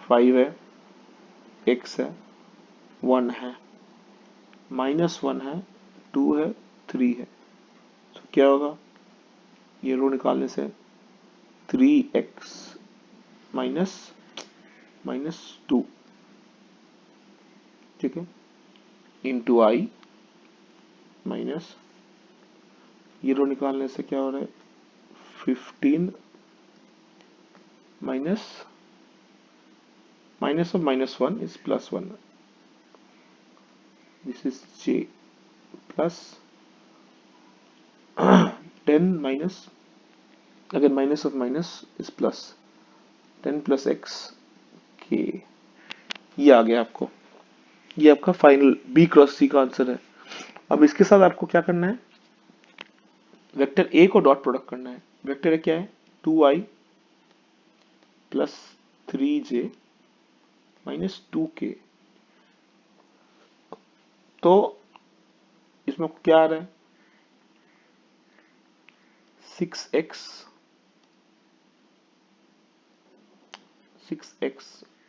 5 है, x है, 1 है, -1 है, 2 है, 3 है। तो क्या होगा, ये रो निकालने से 3x माइनस माइनस 2, ठीक है, इंटू आई माइनस, ये रो निकालने से क्या हो रहा है 15 minus minus of -1 is +1, this is j plus 10 minus, अगर minus of minus is plus 10 plus x k। ये आ गया आपको, ये आपका फाइनल b क्रॉस c का आंसर है। अब इसके साथ आपको क्या करना है, वेक्टर a को डॉट प्रोडक्ट करना है। वेक्टर क्या है 2i plus 3j minus 2k। तो इसमें क्या आ रहा है 6x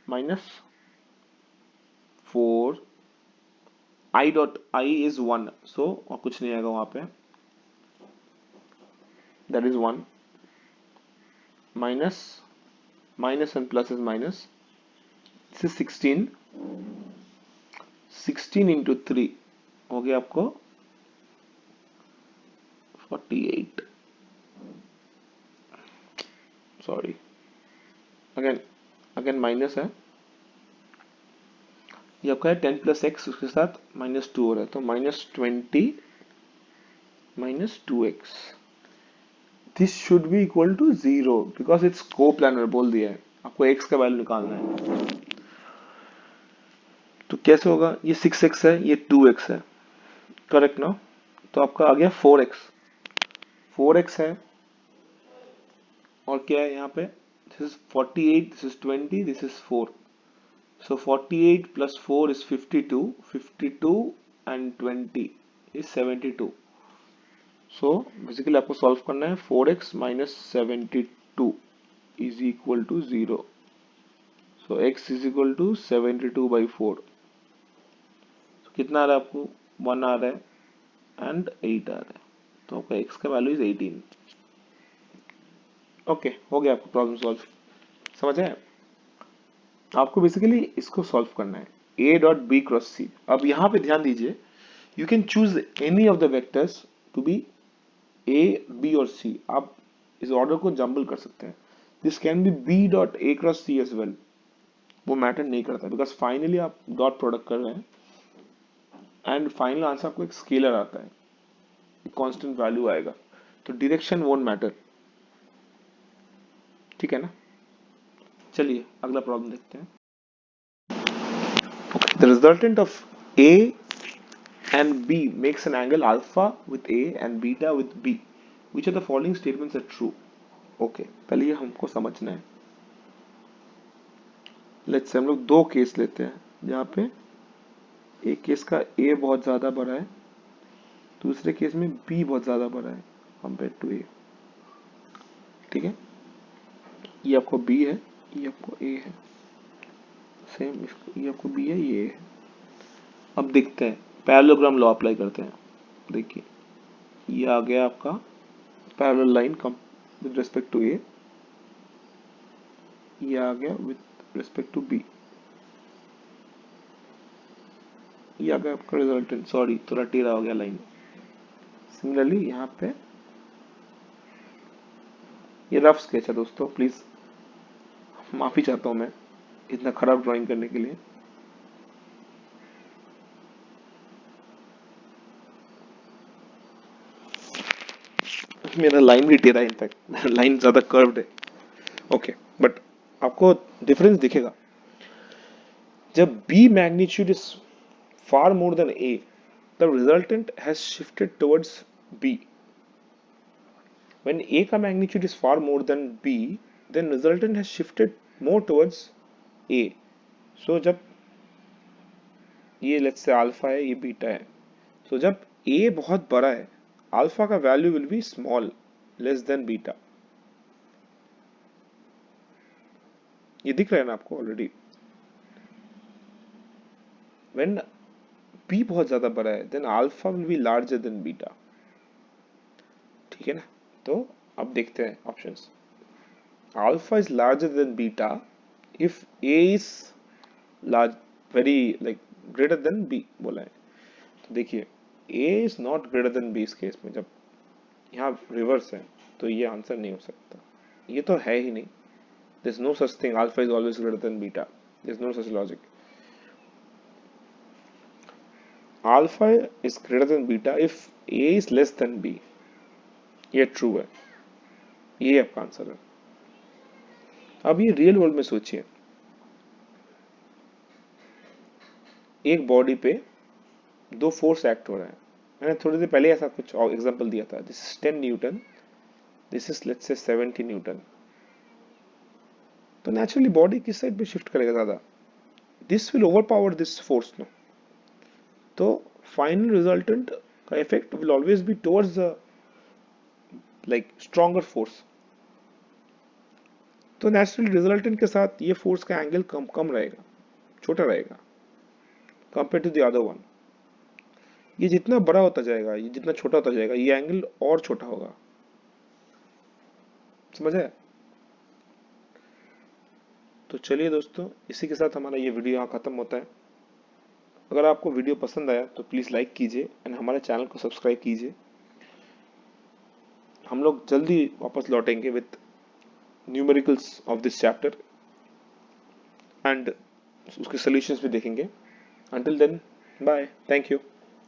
minus 4, i dot i is 1 सो और कुछ नहीं आएगा वहां पे, that is 1 minus minus and plus is minus, this is 16 into 3 हो गया आपको 48, सॉरी अगेन अगेन माइनस है, ये आपका है 10 प्लस एक्स, उसके साथ -2 हो रहा है तो -20 minus 2x। This should be equal to 0 because it's coplanar बोल दिया है। आपको x का वैल्यू निकालना है। तो कैसे होगा, ये 6x है, ये 2x है, करेक्ट ना। तो आपका आ गया 4x 4x है और क्या है यहाँ पे, this is 48, this is 20, this is 4. So 48 plus 4 is 52, 52 and 20 is 72. So basically आपको सॉल्व करना है 4x minus 72 is equal to 0. So x is equal to 72 by 4. So कितना आ रहा है आपको, 1 आ रहा है and 8 आ रहा है, तो आपका x का वैल्यू इज 18. ओके, हो गया आपको प्रॉब्लम सॉल्व. समझ आया? आपको बेसिकली इसको सॉल्व करना है a dot B cross C. अब यहाँ पे ध्यान दीजिए, you can choose any of the vectors to be a b और c. आप इस ऑर्डर को जंबल कर सकते हैं. This can be b dot a cross c as well, वो मैटर नहीं करता बिकॉज फाइनली आप डॉट प्रोडक्ट कर रहे हैं एंड फाइनल आंसर आपको एक स्केलर आता है, एक कांस्टेंट वैल्यू आएगा, तो डायरेक्शन वोंट मैटर. ठीक है ना? चलिए अगला प्रॉब्लम देखते हैं. The resultant of A and B makes an angle alpha with A and beta with B. Which of the following statements are true? Okay, पहले ये हमको समझना है. Let's say हम लोग दो केस लेते हैं जहाँ पे एक केस का A बहुत ज़्यादा बड़ा है, दूसरे केस में B बहुत ज़्यादा बड़ा है compared to A. ठीक है, ये आपको B है, ये आपको A है, सेम ये आपको B है, ये A है. अब देखते हैं, पैरेललोग्राम लॉ अप्लाई करते हैं. देखिए ये आ गया आपका parallel line come with respect to A, ये आ गया विद रिस्पेक्ट टू बी, ये आ गया आपका रिजल्टेंट. सॉरी थोड़ा टेढ़ा हो गया लाइन. सिमिलरली यहाँ पे ये रफ स्केच है दोस्तों, प्लीज माफी चाहता हूँ मैं इतना खराब ड्राइंग करने के लिए. मेरा लाइन भी टेढ़ा है, इनफैक्ट लाइन ज्यादा कर्व्ड है. ओके, बट आपको डिफरेंस दिखेगा. जब B magnitude is far more than A, the resultant has shifted towards B. When A का magnitude is far more than B, then resultant has shifted more towards A. So जब ये let's say alpha है, ये beta है, so जब A बहुत बड़ा है, alpha का value will be small, less than beta. ये दिख रहा है ना आपको ऑलरेडी. When B बहुत ज्यादा बड़ा है, then alpha will be larger than beta. ठीक है ना? तो अब देखते हैं options. Alpha is larger than beta if A is large, very like greater than B बोला है. तो देखिए A is not greater than B इस केस में, जब यहाँ रिवर्स है तो ये आंसर नहीं हो सकता. ये तो है ही नहीं. There is no such thing. Alpha is always greater than beta. There is no such logic. Alpha is greater than beta if A is less than B. ये ट्रू है, ये आपका आंसर है. अब ये रियल वर्ल्ड में सोचिए, एक बॉडी पे दो फोर्स एक्ट हो रहा है. मैंने थोड़ी देर पहले ऐसा कुछ एग्जांपल दिया था. This is 10 newton, this is let's say 70 newton. तो नेचुरली बॉडी किस साइड पे शिफ्ट करेगा ज्यादा? This will overpower this force no. तो फाइनल रिजल्टेंट का effect will always be towards the like stronger force. तो नेचुरली रिजल्टेंट के साथ ये फोर्स का एंगल कम रहेगा, छोटा रहेगा compare to the other one. ये जितना बड़ा होता जाएगा, ये जितना छोटा होता जाएगा, ये एंगल और छोटा होगा. समझ आया? तो चलिए दोस्तों, इसी के साथ हमारा ये वीडियो यहाँ खत्म होता है. अगर आपको वीडियो पसंद आया तो प्लीज लाइक कीजिए एंड हमारे चैनल को सब्सक्राइब कीजिए. हम लोग जल्दी वापस लौटेंगे with numericals of this chapter and उसके सॉल्यूशंस भी देखेंगे. Until then, bye, thank you.